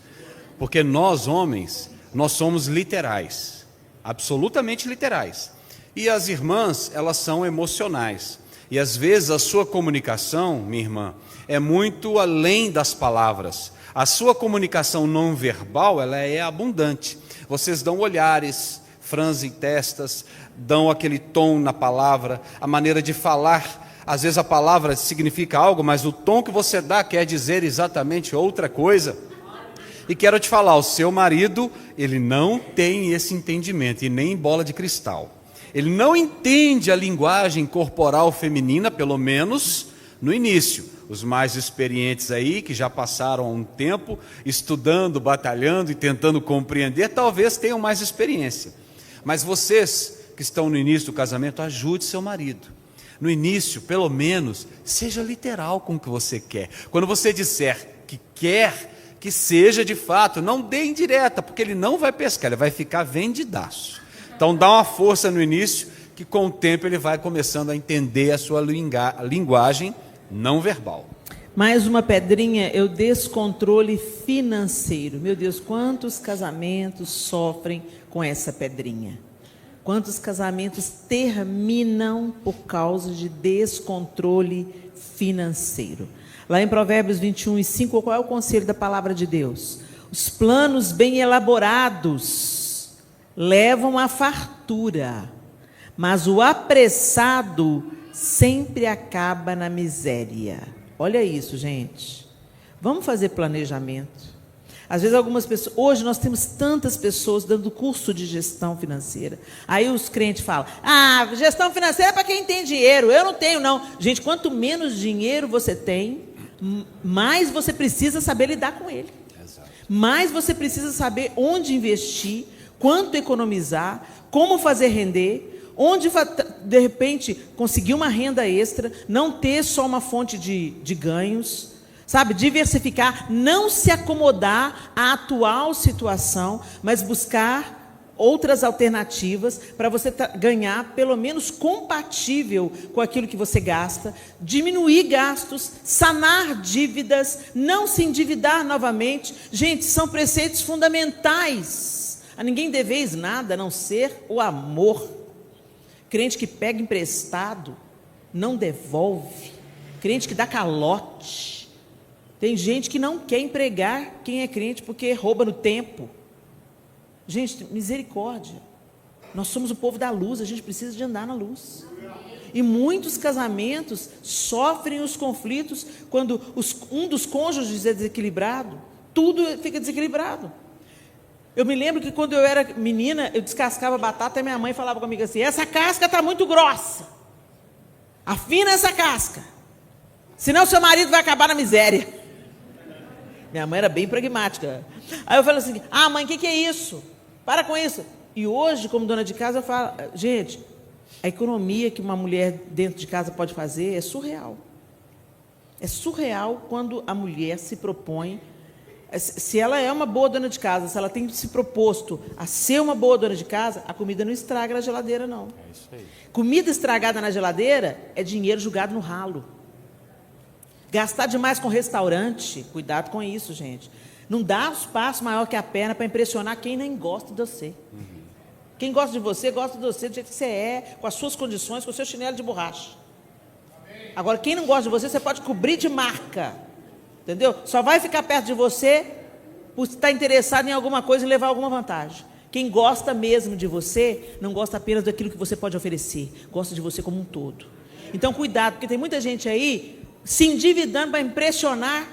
Porque nós, homens, nós somos literais, absolutamente literais. E as irmãs, elas são emocionais. E às vezes a sua comunicação, minha irmã, é muito além das palavras. A sua comunicação não verbal, ela é abundante. Vocês dão olhares, franzem testas, dão aquele tom na palavra, a maneira de falar. Às vezes a palavra significa algo, mas o tom que você dá quer dizer exatamente outra coisa. E quero te falar, o seu marido, ele não tem esse entendimento, e nem bola de cristal. Ele não entende a linguagem corporal feminina, pelo menos no início. Os mais experientes aí, que já passaram um tempo estudando, batalhando e tentando compreender, talvez tenham mais experiência. Mas vocês que estão no início do casamento, ajude seu marido. No início, pelo menos, seja literal com o que você quer. Quando você disser que quer, que seja de fato, não dê indireta, porque ele não vai pescar, ele vai ficar vendidaço. Então dá uma força no início, que com o tempo ele vai começando a entender a sua linguagem não verbal. Mais uma pedrinha é o descontrole financeiro. Meu Deus, quantos casamentos sofrem com essa pedrinha? Quantos casamentos terminam por causa de descontrole financeiro? Lá em Provérbios 21:5, qual é o conselho da palavra de Deus? Os planos bem elaborados levam à fartura, mas o apressado sempre acaba na miséria. Olha isso, gente. Vamos fazer planejamento. Às vezes algumas pessoas, hoje nós temos tantas pessoas dando curso de gestão financeira. Aí os crentes falam, gestão financeira é para quem tem dinheiro, eu não tenho não. Gente, quanto menos dinheiro você tem, mais você precisa saber lidar com ele. Exato. Mais você precisa saber onde investir, quanto economizar, como fazer render, onde, de repente, conseguir uma renda extra, não ter só uma fonte de ganhos, sabe? Diversificar, não se acomodar à atual situação, mas buscar outras alternativas para você ganhar, pelo menos, compatível com aquilo que você gasta, diminuir gastos, sanar dívidas, não se endividar novamente. Gente, são preceitos fundamentais. A ninguém deveis nada, a não ser o amor. Crente que pega emprestado, não devolve. Crente que dá calote. Tem gente que não quer empregar quem é crente porque rouba no tempo. Gente, misericórdia. Nós somos o povo da luz, a gente precisa de andar na luz. E muitos casamentos sofrem os conflitos quando um dos cônjuges é desequilibrado, tudo fica desequilibrado. Eu me lembro que quando eu era menina, eu descascava batata e minha mãe falava comigo assim, essa casca está muito grossa, afina essa casca, senão seu marido vai acabar na miséria. Minha mãe era bem pragmática. Aí eu falei assim, mãe, o que é isso? Para com isso. E hoje, como dona de casa, eu falo, gente, a economia que uma mulher dentro de casa pode fazer é surreal. É surreal quando a mulher se propõe, se ela é uma boa dona de casa, se ela tem se proposto a ser uma boa dona de casa, a comida não estraga na geladeira, não. É isso aí. Comida estragada na geladeira é dinheiro jogado no ralo. Gastar demais com restaurante, cuidado com isso, gente. Não dá um espaço maior que a perna para impressionar quem nem gosta de você. Quem gosta de você do jeito que você é, com as suas condições, com o seu chinelo de borracha. Agora, quem não gosta de você pode cobrir de marca. Entendeu? Só vai ficar perto de você por estar interessado em alguma coisa e levar alguma vantagem. Quem gosta mesmo de você, não gosta apenas daquilo que você pode oferecer. Gosta de você como um todo. Então, cuidado, porque tem muita gente aí se endividando para impressionar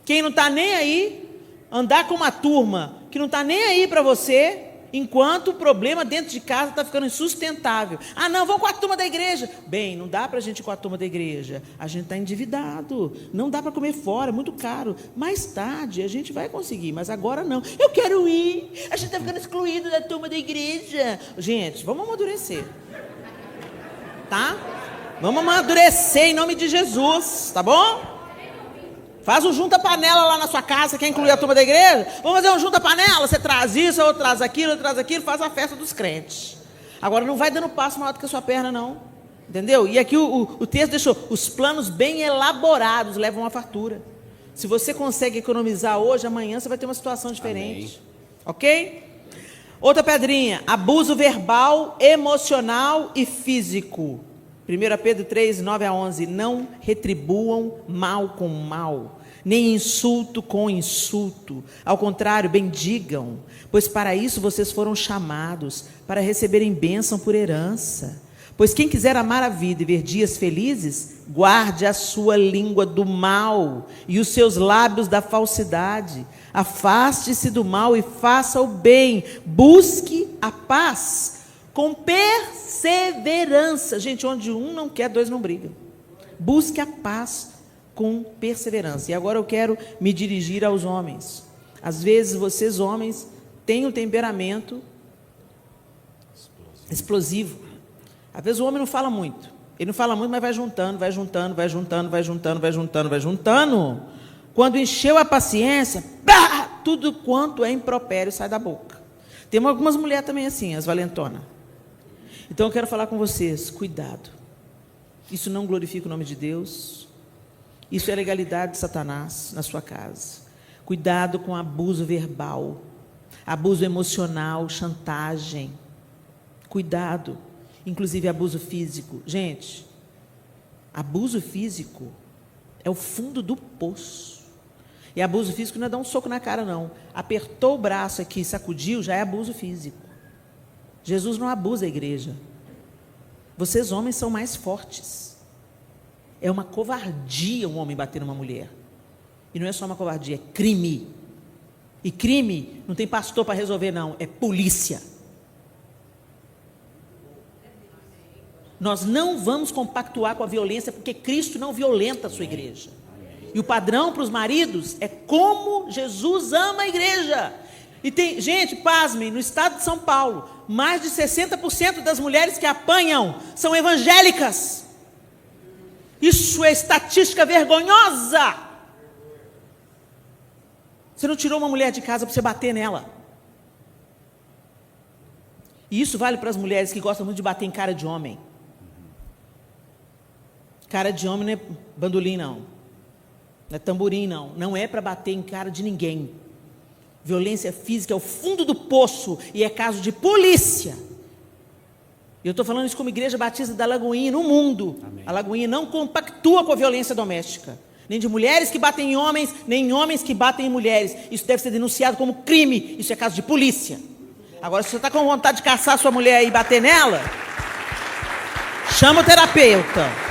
quem não está nem aí, andar com uma turma que não está nem aí para você, enquanto o problema dentro de casa está ficando insustentável. Ah, não, vamos com a turma da igreja. Bem, não dá para a gente ir com a turma da igreja. A gente está endividado. Não dá para comer fora, é muito caro. Mais tarde a gente vai conseguir, mas agora não. Eu quero ir. A gente está ficando excluído da turma da igreja. Gente, vamos amadurecer. Tá? Vamos amadurecer em nome de Jesus, tá bom? Faz um junta-panela lá na sua casa, quer incluir a turma da igreja? Vamos fazer um junta-panela, você traz isso, outro traz aquilo, faz a festa dos crentes. Agora, não vai dando passo maior do que a sua perna, não. Entendeu? E aqui o texto deixou, os planos bem elaborados levam a fartura. Se você consegue economizar hoje, amanhã você vai ter uma situação diferente. Amém. Ok? Outra pedrinha, abuso verbal, emocional e físico. 1 Pedro 3, 9 a 11, não retribuam mal com mal, nem insulto com insulto. Ao contrário, bendigam, pois para isso vocês foram chamados, para receberem bênção por herança. Pois quem quiser amar a vida e ver dias felizes, guarde a sua língua do mal e os seus lábios da falsidade. Afaste-se do mal e faça o bem, busque a paz com perseverança. Gente, onde um não quer, dois não brigam. Busque a paz com perseverança. E agora eu quero me dirigir aos homens. Às vezes vocês homens têm um temperamento explosivo. Às vezes o homem não fala muito. Ele não fala muito, mas vai juntando. Quando encheu a paciência, tudo quanto é impropério sai da boca. Tem algumas mulheres também assim, as valentonas. Então eu quero falar com vocês, cuidado. Isso não glorifica o nome de Deus. Isso é legalidade de Satanás na sua casa. Cuidado com abuso verbal, abuso emocional, chantagem. Cuidado, inclusive abuso físico. Gente, abuso físico é o fundo do poço. E abuso físico não é dar um soco na cara, não. Apertou o braço aqui, sacudiu, já é abuso físico. Jesus não abusa a igreja. Vocês homens são mais fortes. É uma covardia um homem bater numa mulher. E não é só uma covardia, é crime. E crime não tem pastor para resolver, não. É polícia. Nós não vamos compactuar com a violência, porque Cristo não violenta a sua igreja. E o padrão para os maridos é como Jesus ama a igreja. E tem, gente, pasmem, no estado de São Paulo, mais de 60% das mulheres que apanham são evangélicas. Isso é estatística vergonhosa. Você não tirou uma mulher de casa para você bater nela. E isso vale para as mulheres que gostam muito de bater em cara de homem. Cara de homem não é bandolim, não. Não é tamborim, não. Não é para bater em cara de ninguém. Violência física é o fundo do poço e é caso de polícia. Eu estou falando isso como Igreja Batista da Lagoinha no mundo. Amém. A Lagoinha não compactua com a violência doméstica. Nem de mulheres que batem em homens, nem em homens que batem em mulheres. Isso deve ser denunciado como crime. Isso é caso de polícia. Agora, se você está com vontade de caçar sua mulher e bater nela, chama o terapeuta.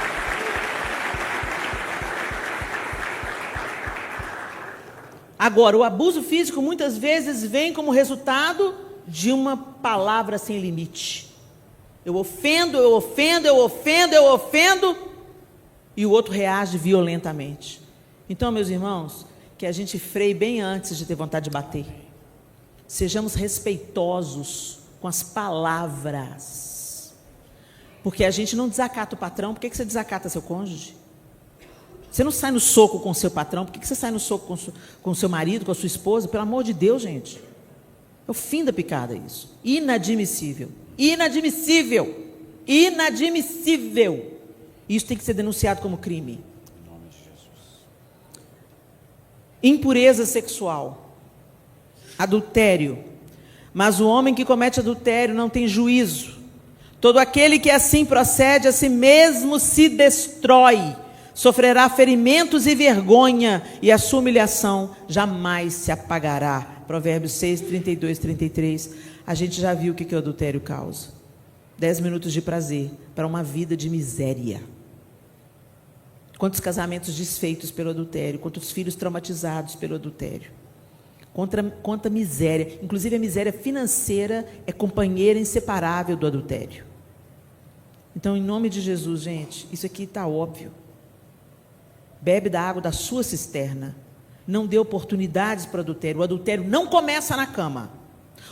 Agora, o abuso físico muitas vezes vem como resultado de uma palavra sem limite. Eu ofendo, e o outro reage violentamente. Então, meus irmãos, que a gente freie bem antes de ter vontade de bater. Sejamos respeitosos com as palavras. Porque a gente não desacata o patrão. Por que você desacata seu cônjuge? Você não sai no soco com o seu patrão. Por que você sai no soco com o seu marido, com a sua esposa? Pelo amor de Deus, gente. É o fim da picada isso. Inadmissível. Inadmissível. Inadmissível. Isso tem que ser denunciado como crime. Em nome de Jesus. Impureza sexual. Adultério. Mas o homem que comete adultério não tem juízo. Todo aquele que assim procede, a si mesmo se destrói. Sofrerá ferimentos e vergonha, e a sua humilhação jamais se apagará. Provérbios 6, 32, 33. A gente já viu o que o adultério causa. 10 minutos de prazer para uma vida de miséria. Quantos casamentos desfeitos pelo adultério, quantos filhos traumatizados pelo adultério. Quanta miséria. Inclusive, a miséria financeira é companheira inseparável do adultério. Então, em nome de Jesus, gente, isso aqui está óbvio. Bebe da água da sua cisterna. Não dê oportunidades para o adultério. O adultério não começa na cama.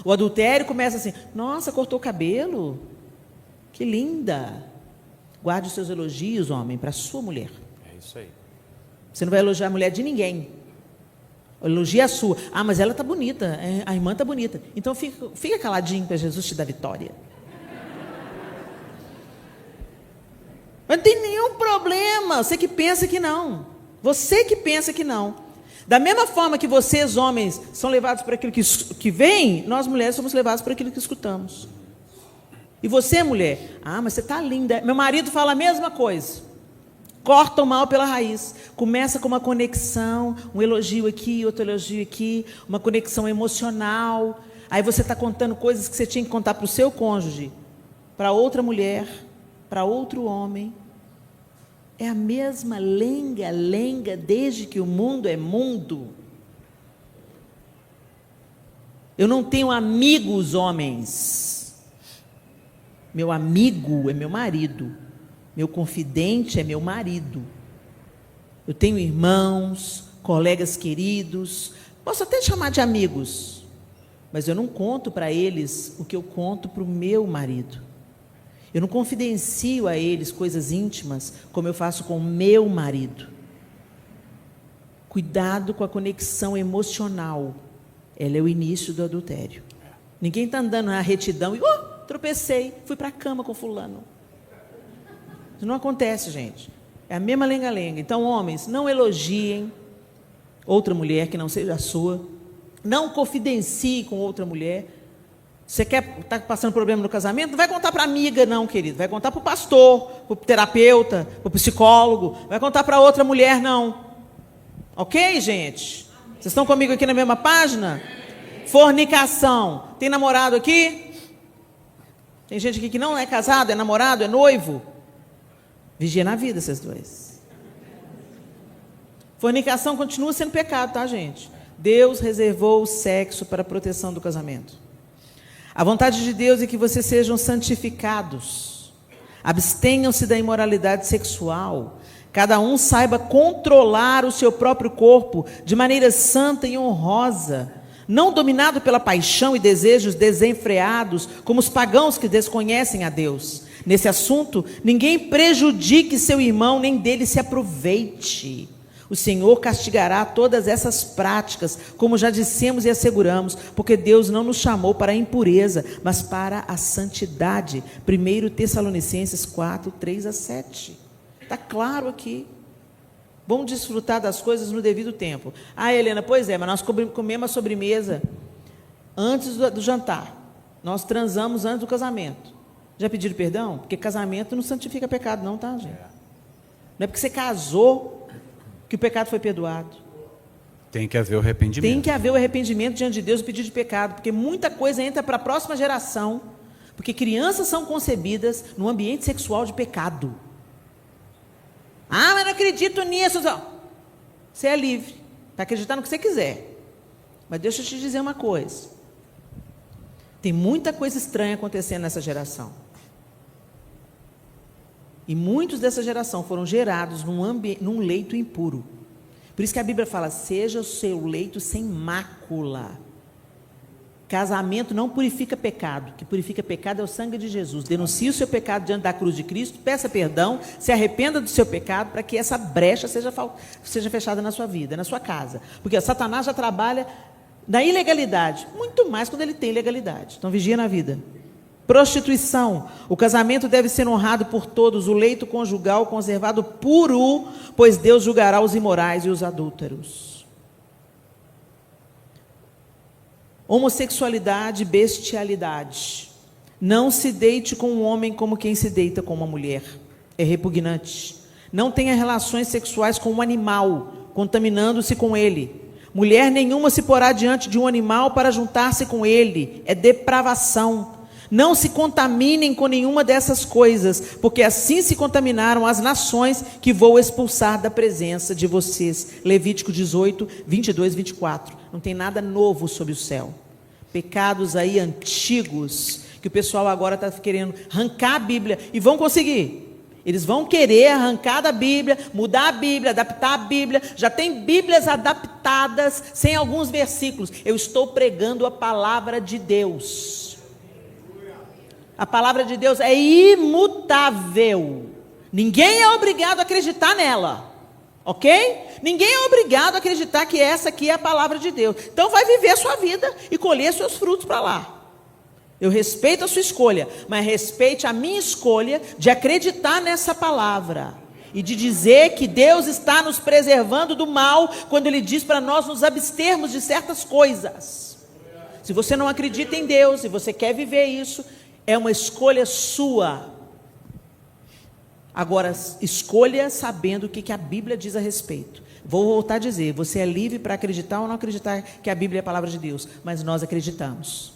O adultério começa assim: nossa, cortou o cabelo? Que linda. Guarde os seus elogios, homem, para a sua mulher. É isso aí. Você não vai elogiar a mulher de ninguém. Elogia a sua. Ah, mas ela está bonita. A irmã está bonita. Então fica caladinho para Jesus te dar vitória. Mas não tem nenhum problema. Você que pensa que não. Você que pensa que não. Da mesma forma que vocês, homens, são levados por aquilo que vem, nós, mulheres, somos levados por aquilo que escutamos. E você, mulher, ah, mas você está linda. Meu marido fala a mesma coisa. Corta o mal pela raiz. Começa com uma conexão, um elogio aqui, outro elogio aqui, uma conexão emocional. Aí você está contando coisas que você tinha que contar para o seu cônjuge, para outra mulher, para outro homem. É a mesma lenga-lenga desde que o mundo é mundo. Eu não tenho amigos homens. Meu amigo é meu marido. Meu confidente é meu marido. Eu tenho irmãos, colegas queridos, posso até chamar de amigos, mas eu não conto para eles o que eu conto para o meu marido. Eu não confidencio a eles coisas íntimas como eu faço com o meu marido. Cuidado com a conexão emocional. Ela é o início do adultério. Ninguém está andando na retidão e tropecei, fui para a cama com fulano. Isso não acontece, gente. É a mesma lenga-lenga. Então, homens, não elogiem outra mulher que não seja a sua. Não confidencie com outra mulher. Você está passando problema no casamento? Não vai contar para a amiga, não, querido. Vai contar para o pastor, para o terapeuta, para o psicólogo. Vai contar para outra mulher, não. Ok, gente? Vocês estão comigo aqui na mesma página? Fornicação. Tem namorado aqui? Tem gente aqui que não é casado, é namorado, é noivo? Vigia na vida, esses dois. Fornicação continua sendo pecado, tá, gente? Deus reservou o sexo para a proteção do casamento. A vontade de Deus é que vocês sejam santificados. Abstenham-se da imoralidade sexual. Cada um saiba controlar o seu próprio corpo de maneira santa e honrosa, não dominado pela paixão e desejos desenfreados, como os pagãos que desconhecem a Deus. Nesse assunto, ninguém prejudique seu irmão, nem dele se aproveite. O Senhor castigará todas essas práticas, como já dissemos e asseguramos, porque Deus não nos chamou para a impureza, mas para a santidade. 1 Tessalonicenses 4, 3-7. Está claro aqui. Vamos desfrutar das coisas no devido tempo. Ah, Helena, pois é, mas nós comemos a sobremesa antes do jantar. Nós transamos antes do casamento. Já pediram perdão? Porque casamento não santifica pecado, não, tá, gente? Não é porque você casou que o pecado foi perdoado. Tem que haver o arrependimento. Tem que haver o arrependimento diante de Deus, o pedido de pecado, porque muita coisa entra para a próxima geração, porque crianças são concebidas no ambiente sexual de pecado. Ah, mas não acredito nisso. Você é livre para acreditar no que você quiser. Mas deixa eu te dizer uma coisa. Tem muita coisa estranha acontecendo nessa geração. E muitos dessa geração foram gerados num leito impuro. Por isso que a Bíblia fala, seja o seu leito sem mácula. Casamento não purifica pecado. O que purifica pecado é o sangue de Jesus. Denuncie o seu pecado diante da cruz de Cristo, peça perdão, se arrependa do seu pecado, para que essa brecha seja fechada na sua vida, na sua casa. Porque Satanás já trabalha na ilegalidade, muito mais quando ele tem legalidade. Então vigia na vida. Prostituição. O casamento deve ser honrado por todos, o leito conjugal conservado puro, pois Deus julgará os imorais e os adúlteros. Homossexualidade, bestialidade. Não se deite com um homem como quem se deita com uma mulher. É repugnante. Não tenha relações sexuais com um animal, contaminando-se com ele. Mulher nenhuma se porá diante de um animal para juntar-se com ele. É depravação. Não se contaminem com nenhuma dessas coisas, porque assim se contaminaram as nações que vou expulsar da presença de vocês. Levítico 18, 22, 24. Não tem nada novo sob o céu. Pecados aí antigos, que o pessoal agora está querendo arrancar a Bíblia, e vão conseguir. Eles vão querer arrancar da Bíblia, mudar a Bíblia, adaptar a Bíblia. Já tem Bíblias adaptadas sem alguns versículos. Eu estou pregando a palavra de Deus. A palavra de Deus é imutável. Ninguém é obrigado a acreditar nela. Ok? Ninguém é obrigado a acreditar que essa aqui é a palavra de Deus. Então vai viver a sua vida e colher seus frutos para lá. Eu respeito a sua escolha, mas respeite a minha escolha de acreditar nessa palavra. E de dizer que Deus está nos preservando do mal, quando Ele diz para nós nos abstermos de certas coisas. Se você não acredita em Deus, e você quer viver isso, é uma escolha sua. Agora, escolha sabendo o que a Bíblia diz a respeito. Vou voltar a dizer, você é livre para acreditar ou não acreditar que a Bíblia é a palavra de Deus, mas nós acreditamos.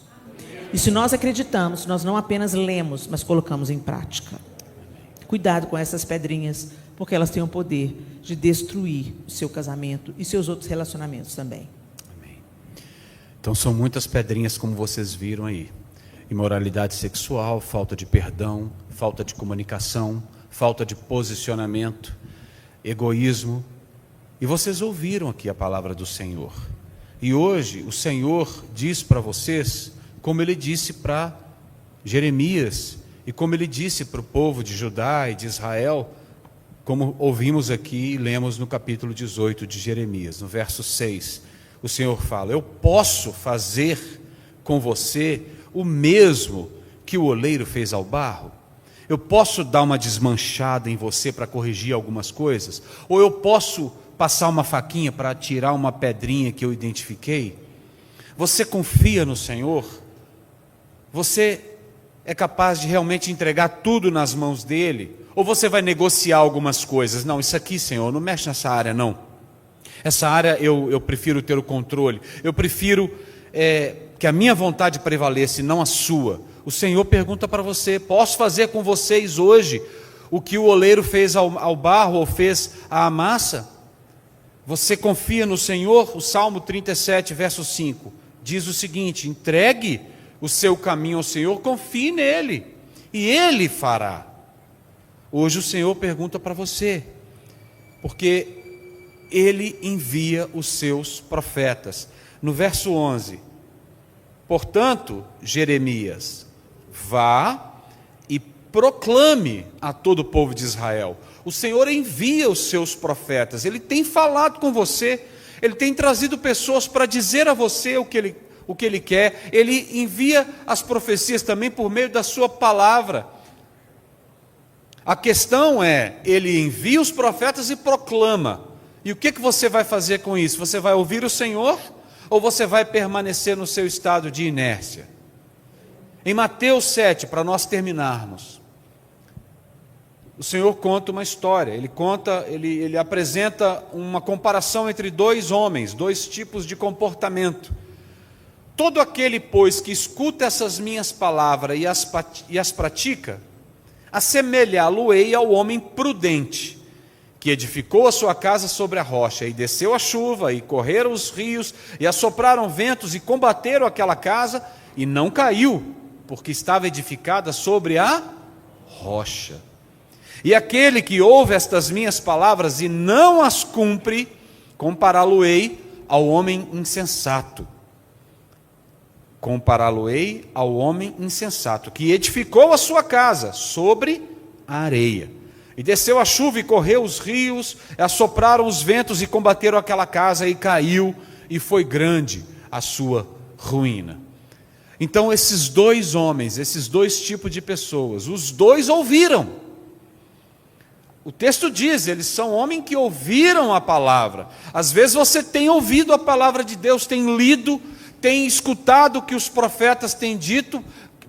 E se nós acreditamos, nós não apenas lemos, mas colocamos em prática. Cuidado com essas pedrinhas, porque elas têm o poder de destruir o seu casamento e seus outros relacionamentos também. Amém. Então são muitas pedrinhas, como vocês viram aí. Imoralidade sexual, falta de perdão, falta de comunicação, falta de posicionamento, egoísmo. E vocês ouviram aqui a palavra do Senhor. E hoje o Senhor diz para vocês, como Ele disse para Jeremias, e como Ele disse para o povo de Judá e de Israel, como ouvimos aqui e lemos no capítulo 18 de Jeremias, no verso 6. O Senhor fala: eu posso fazer com você o mesmo que o oleiro fez ao barro? Eu posso dar uma desmanchada em você para corrigir algumas coisas? Ou eu posso passar uma faquinha para tirar uma pedrinha que eu identifiquei? Você confia no Senhor? Você é capaz de realmente entregar tudo nas mãos dEle? Ou você vai negociar algumas coisas? Não, isso aqui, Senhor, não mexe nessa área não. Essa área eu prefiro ter o controle. Eu prefiro que a minha vontade prevaleça e não a sua. O Senhor pergunta para você: posso fazer com vocês hoje o que o oleiro fez ao barro ou fez à massa? Você confia no Senhor? O Salmo 37, verso 5, diz o seguinte: entregue o seu caminho ao Senhor, confie nele, e Ele fará. Hoje o Senhor pergunta para você, porque Ele envia os seus profetas. No verso 11, portanto, Jeremias, vá e proclame a todo o povo de Israel. O Senhor envia os seus profetas, Ele tem falado com você, Ele tem trazido pessoas para dizer a você o que Ele quer. Ele envia as profecias também por meio da sua palavra. A questão é, Ele envia os profetas e proclama. E o que você vai fazer com isso? Você vai ouvir o Senhor ou você vai permanecer no seu estado de inércia? Em Mateus 7, para nós terminarmos, o Senhor conta uma história. Ele apresenta uma comparação entre dois homens, dois tipos de comportamento. Todo aquele, pois, que escuta essas minhas palavras e as pratica, assemelhá-lo-ei ao homem prudente, que edificou a sua casa sobre a rocha, e desceu a chuva, e correram os rios, e assopraram ventos, e combateram aquela casa, e não caiu, porque estava edificada sobre a rocha. E aquele que ouve estas minhas palavras e não as cumpre, compará-lo-ei ao homem insensato. Compará-lo-ei ao homem insensato, que edificou a sua casa sobre a areia. E desceu a chuva e correu os rios, assopraram os ventos e combateram aquela casa, e caiu, e foi grande a sua ruína. Então esses dois homens, esses dois tipos de pessoas, os dois ouviram. O texto diz, eles são homens que ouviram a palavra. Às vezes você tem ouvido a palavra de Deus, tem lido, tem escutado o que os profetas têm dito,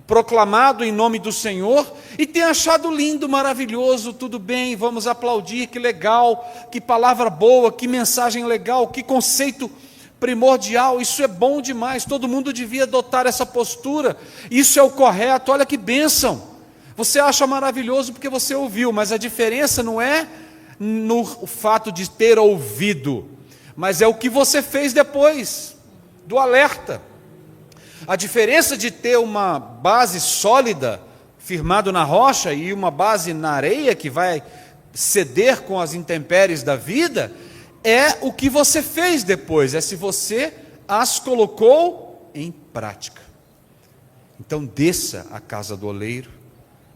proclamado em nome do Senhor, e tem achado lindo, maravilhoso, tudo bem, vamos aplaudir, que legal, que palavra boa, que mensagem legal, que conceito primordial, isso é bom demais, todo mundo devia adotar essa postura, isso é o correto, olha que bênção. Você acha maravilhoso porque você ouviu, mas a diferença não é no fato de ter ouvido, mas é o que você fez depois do alerta. A diferença de ter uma base sólida, firmado na rocha, e uma base na areia que vai ceder com as intempéries da vida, é o que você fez depois, é se você as colocou em prática. Então desça à casa do oleiro,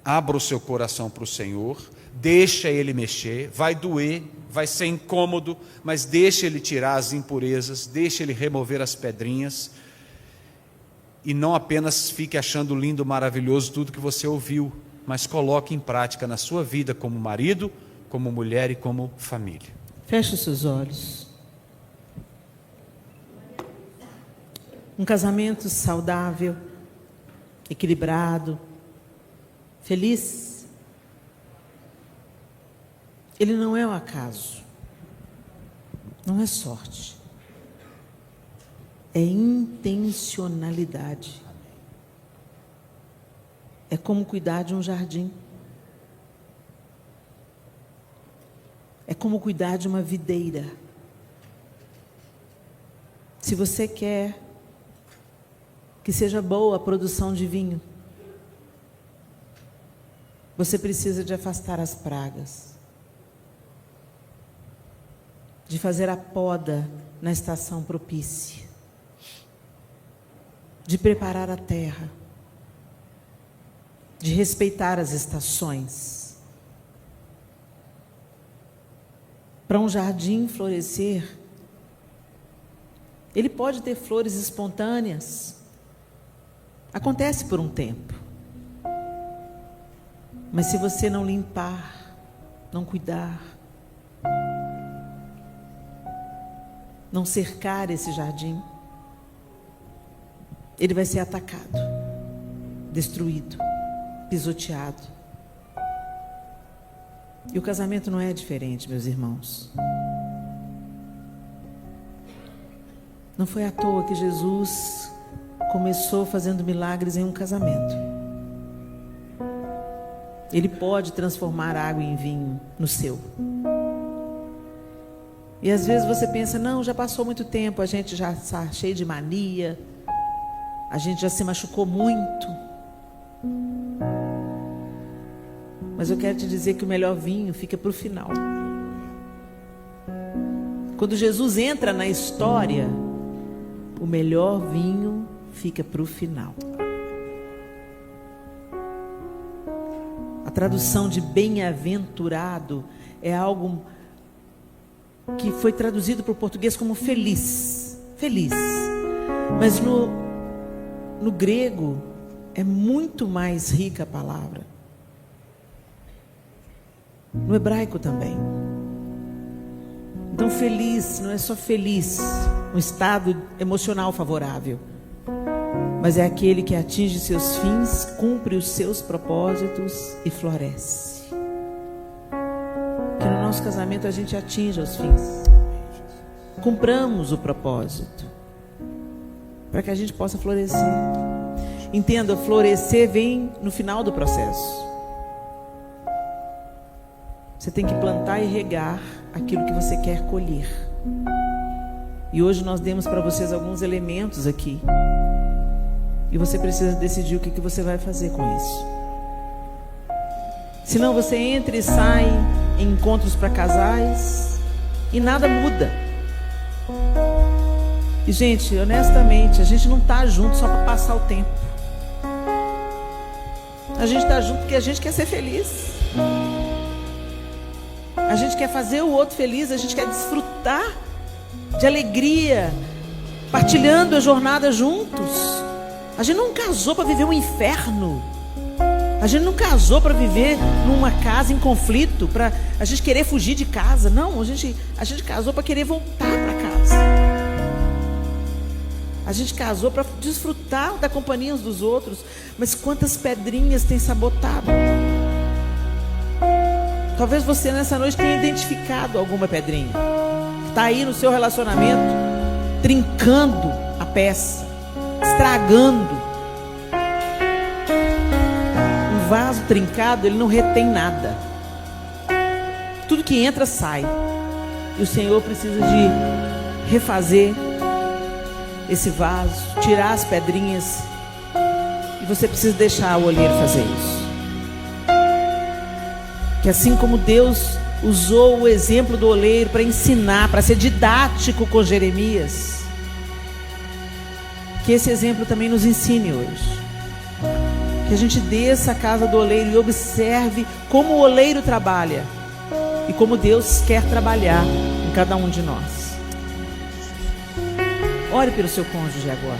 abra o seu coração para o Senhor, deixa Ele mexer, vai doer, vai ser incômodo, mas deixa Ele tirar as impurezas, deixa Ele remover as pedrinhas, e não apenas fique achando lindo, maravilhoso tudo que você ouviu, mas coloque em prática na sua vida como marido, como mulher e como família. Feche os seus olhos. Um casamento saudável, equilibrado, feliz, ele não é um acaso, não é sorte, é intencionalidade. É como cuidar de um jardim. É como cuidar de uma videira. Se você quer que seja boa a produção de vinho, você precisa de afastar as pragas, de fazer a poda na estação propícia, de preparar a terra, de respeitar as estações. Para um jardim florescer, ele pode ter flores espontâneas, acontece por um tempo, mas se você não limpar, não cuidar, não cercar esse jardim, ele vai ser atacado, destruído, pisoteado. E o casamento não é diferente, meus irmãos. Não foi à toa que Jesus começou fazendo milagres em um casamento. Ele pode transformar água em vinho no seu. E às vezes você pensa, não, já passou muito tempo, a gente já está cheio de mania, a gente já se machucou muito. Mas eu quero te dizer que o melhor vinho fica para o final. Quando Jesus entra na história, o melhor vinho fica para o final. A tradução de bem-aventurado é algo que foi traduzido para o português como feliz. Feliz. Mas no grego é muito mais rica a palavra. No hebraico também. Então feliz não é só feliz, um estado emocional favorável, mas é aquele que atinge seus fins, cumpre os seus propósitos e floresce. Que no nosso casamento a gente atinja os fins, cumpramos o propósito, para que a gente possa florescer. Entenda, florescer vem no final do processo. Você tem que plantar e regar aquilo que você quer colher. E hoje nós demos para vocês alguns elementos aqui. E você precisa decidir o que você vai fazer com isso. Senão você entra e sai em encontros para casais e nada muda. E gente, honestamente, a gente não está junto só para passar o tempo. A gente está junto porque a gente quer ser feliz. A gente quer fazer o outro feliz, a gente quer desfrutar de alegria, partilhando a jornada juntos. A gente não casou para viver um inferno. A gente não casou para viver numa casa em conflito, para a gente querer fugir de casa. Não, a gente casou para querer voltar para casa. A gente casou para desfrutar da companhia uns dos outros. Mas quantas pedrinhas tem sabotado? Talvez você nessa noite tenha identificado alguma pedrinha. Está aí no seu relacionamento, trincando a peça, estragando. Um vaso trincado, ele não retém nada. Tudo que entra, sai. E o Senhor precisa de refazer esse vaso, tirar as pedrinhas. E você precisa deixar o olheiro fazer isso. Que assim como Deus usou o exemplo do oleiro para ensinar, para ser didático com Jeremias, que esse exemplo também nos ensine hoje. Que a gente desça a casa do oleiro e observe como o oleiro trabalha e como Deus quer trabalhar em cada um de nós. Ore pelo seu cônjuge agora.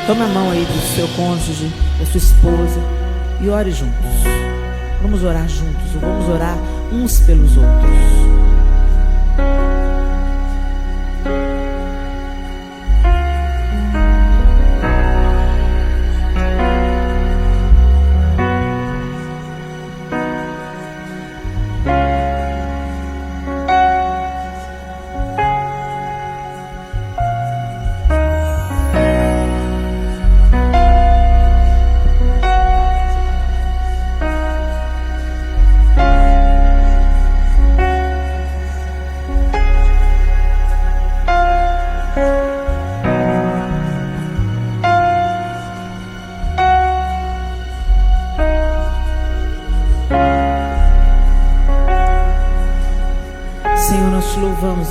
Tome a mão aí do seu cônjuge, da sua esposa, e ore juntos. Vamos orar juntos, vamos orar uns pelos outros.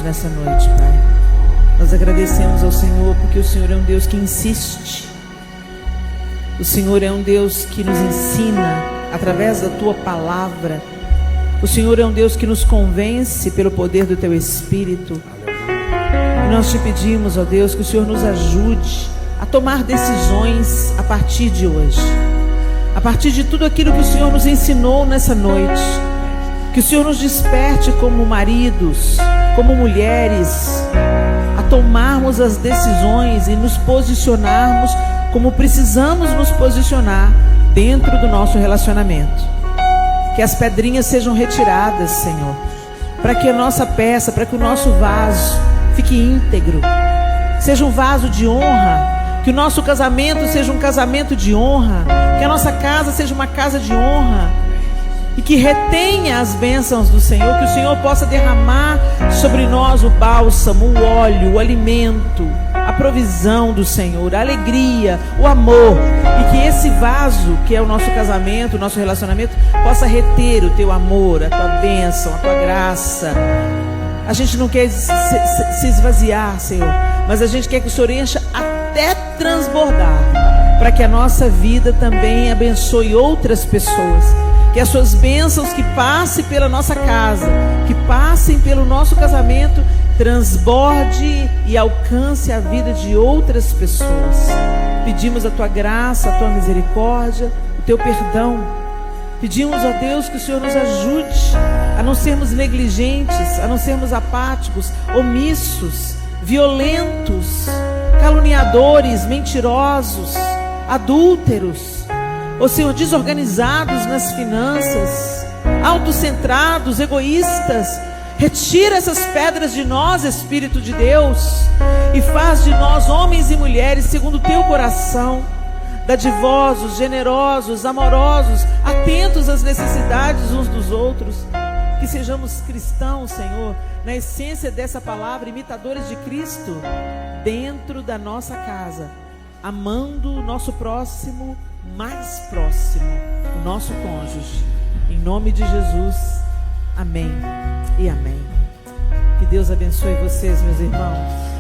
Nessa noite, Pai, nós agradecemos ao Senhor porque o Senhor é um Deus que insiste. O Senhor é um Deus que nos ensina através da Tua palavra. O Senhor é um Deus que nos convence pelo poder do Teu Espírito. E nós te pedimos, ó Deus, que o Senhor nos ajude a tomar decisões a partir de hoje, a partir de tudo aquilo que o Senhor nos ensinou nessa noite. Que o Senhor nos desperte como maridos, como mulheres, a tomarmos as decisões e nos posicionarmos como precisamos nos posicionar dentro do nosso relacionamento. Que as pedrinhas sejam retiradas, Senhor, para que a nossa peça, para que o nosso vaso fique íntegro, seja um vaso de honra, que o nosso casamento seja um casamento de honra, que a nossa casa seja uma casa de honra, e que retenha as bênçãos do Senhor, que o Senhor possa derramar sobre nós o bálsamo, o óleo, o alimento, a provisão do Senhor, a alegria, o amor, e que esse vaso, que é o nosso casamento, o nosso relacionamento, possa reter o Teu amor, a Tua bênção, a Tua graça. A gente não quer se esvaziar, Senhor, mas a gente quer que o Senhor encha até transbordar, para que a nossa vida também abençoe outras pessoas. Que as suas bênçãos que passem pela nossa casa, que passem pelo nosso casamento, transborde e alcance a vida de outras pessoas. Pedimos a Tua graça, a Tua misericórdia, o Teu perdão. Pedimos a Deus que o Senhor nos ajude a não sermos negligentes, a não sermos apáticos, omissos, violentos, caluniadores, mentirosos, adúlteros. Ó Senhor, desorganizados nas finanças, autocentrados, egoístas. Retira essas pedras de nós, Espírito de Deus, e faz de nós homens e mulheres segundo o Teu coração, dadivosos, generosos, amorosos, atentos às necessidades uns dos outros. Que sejamos cristãos, Senhor, na essência dessa palavra, imitadores de Cristo, dentro da nossa casa, amando o nosso próximo mais próximo, o nosso cônjuge. Em nome de Jesus, amém e amém. Que Deus abençoe vocês, meus irmãos.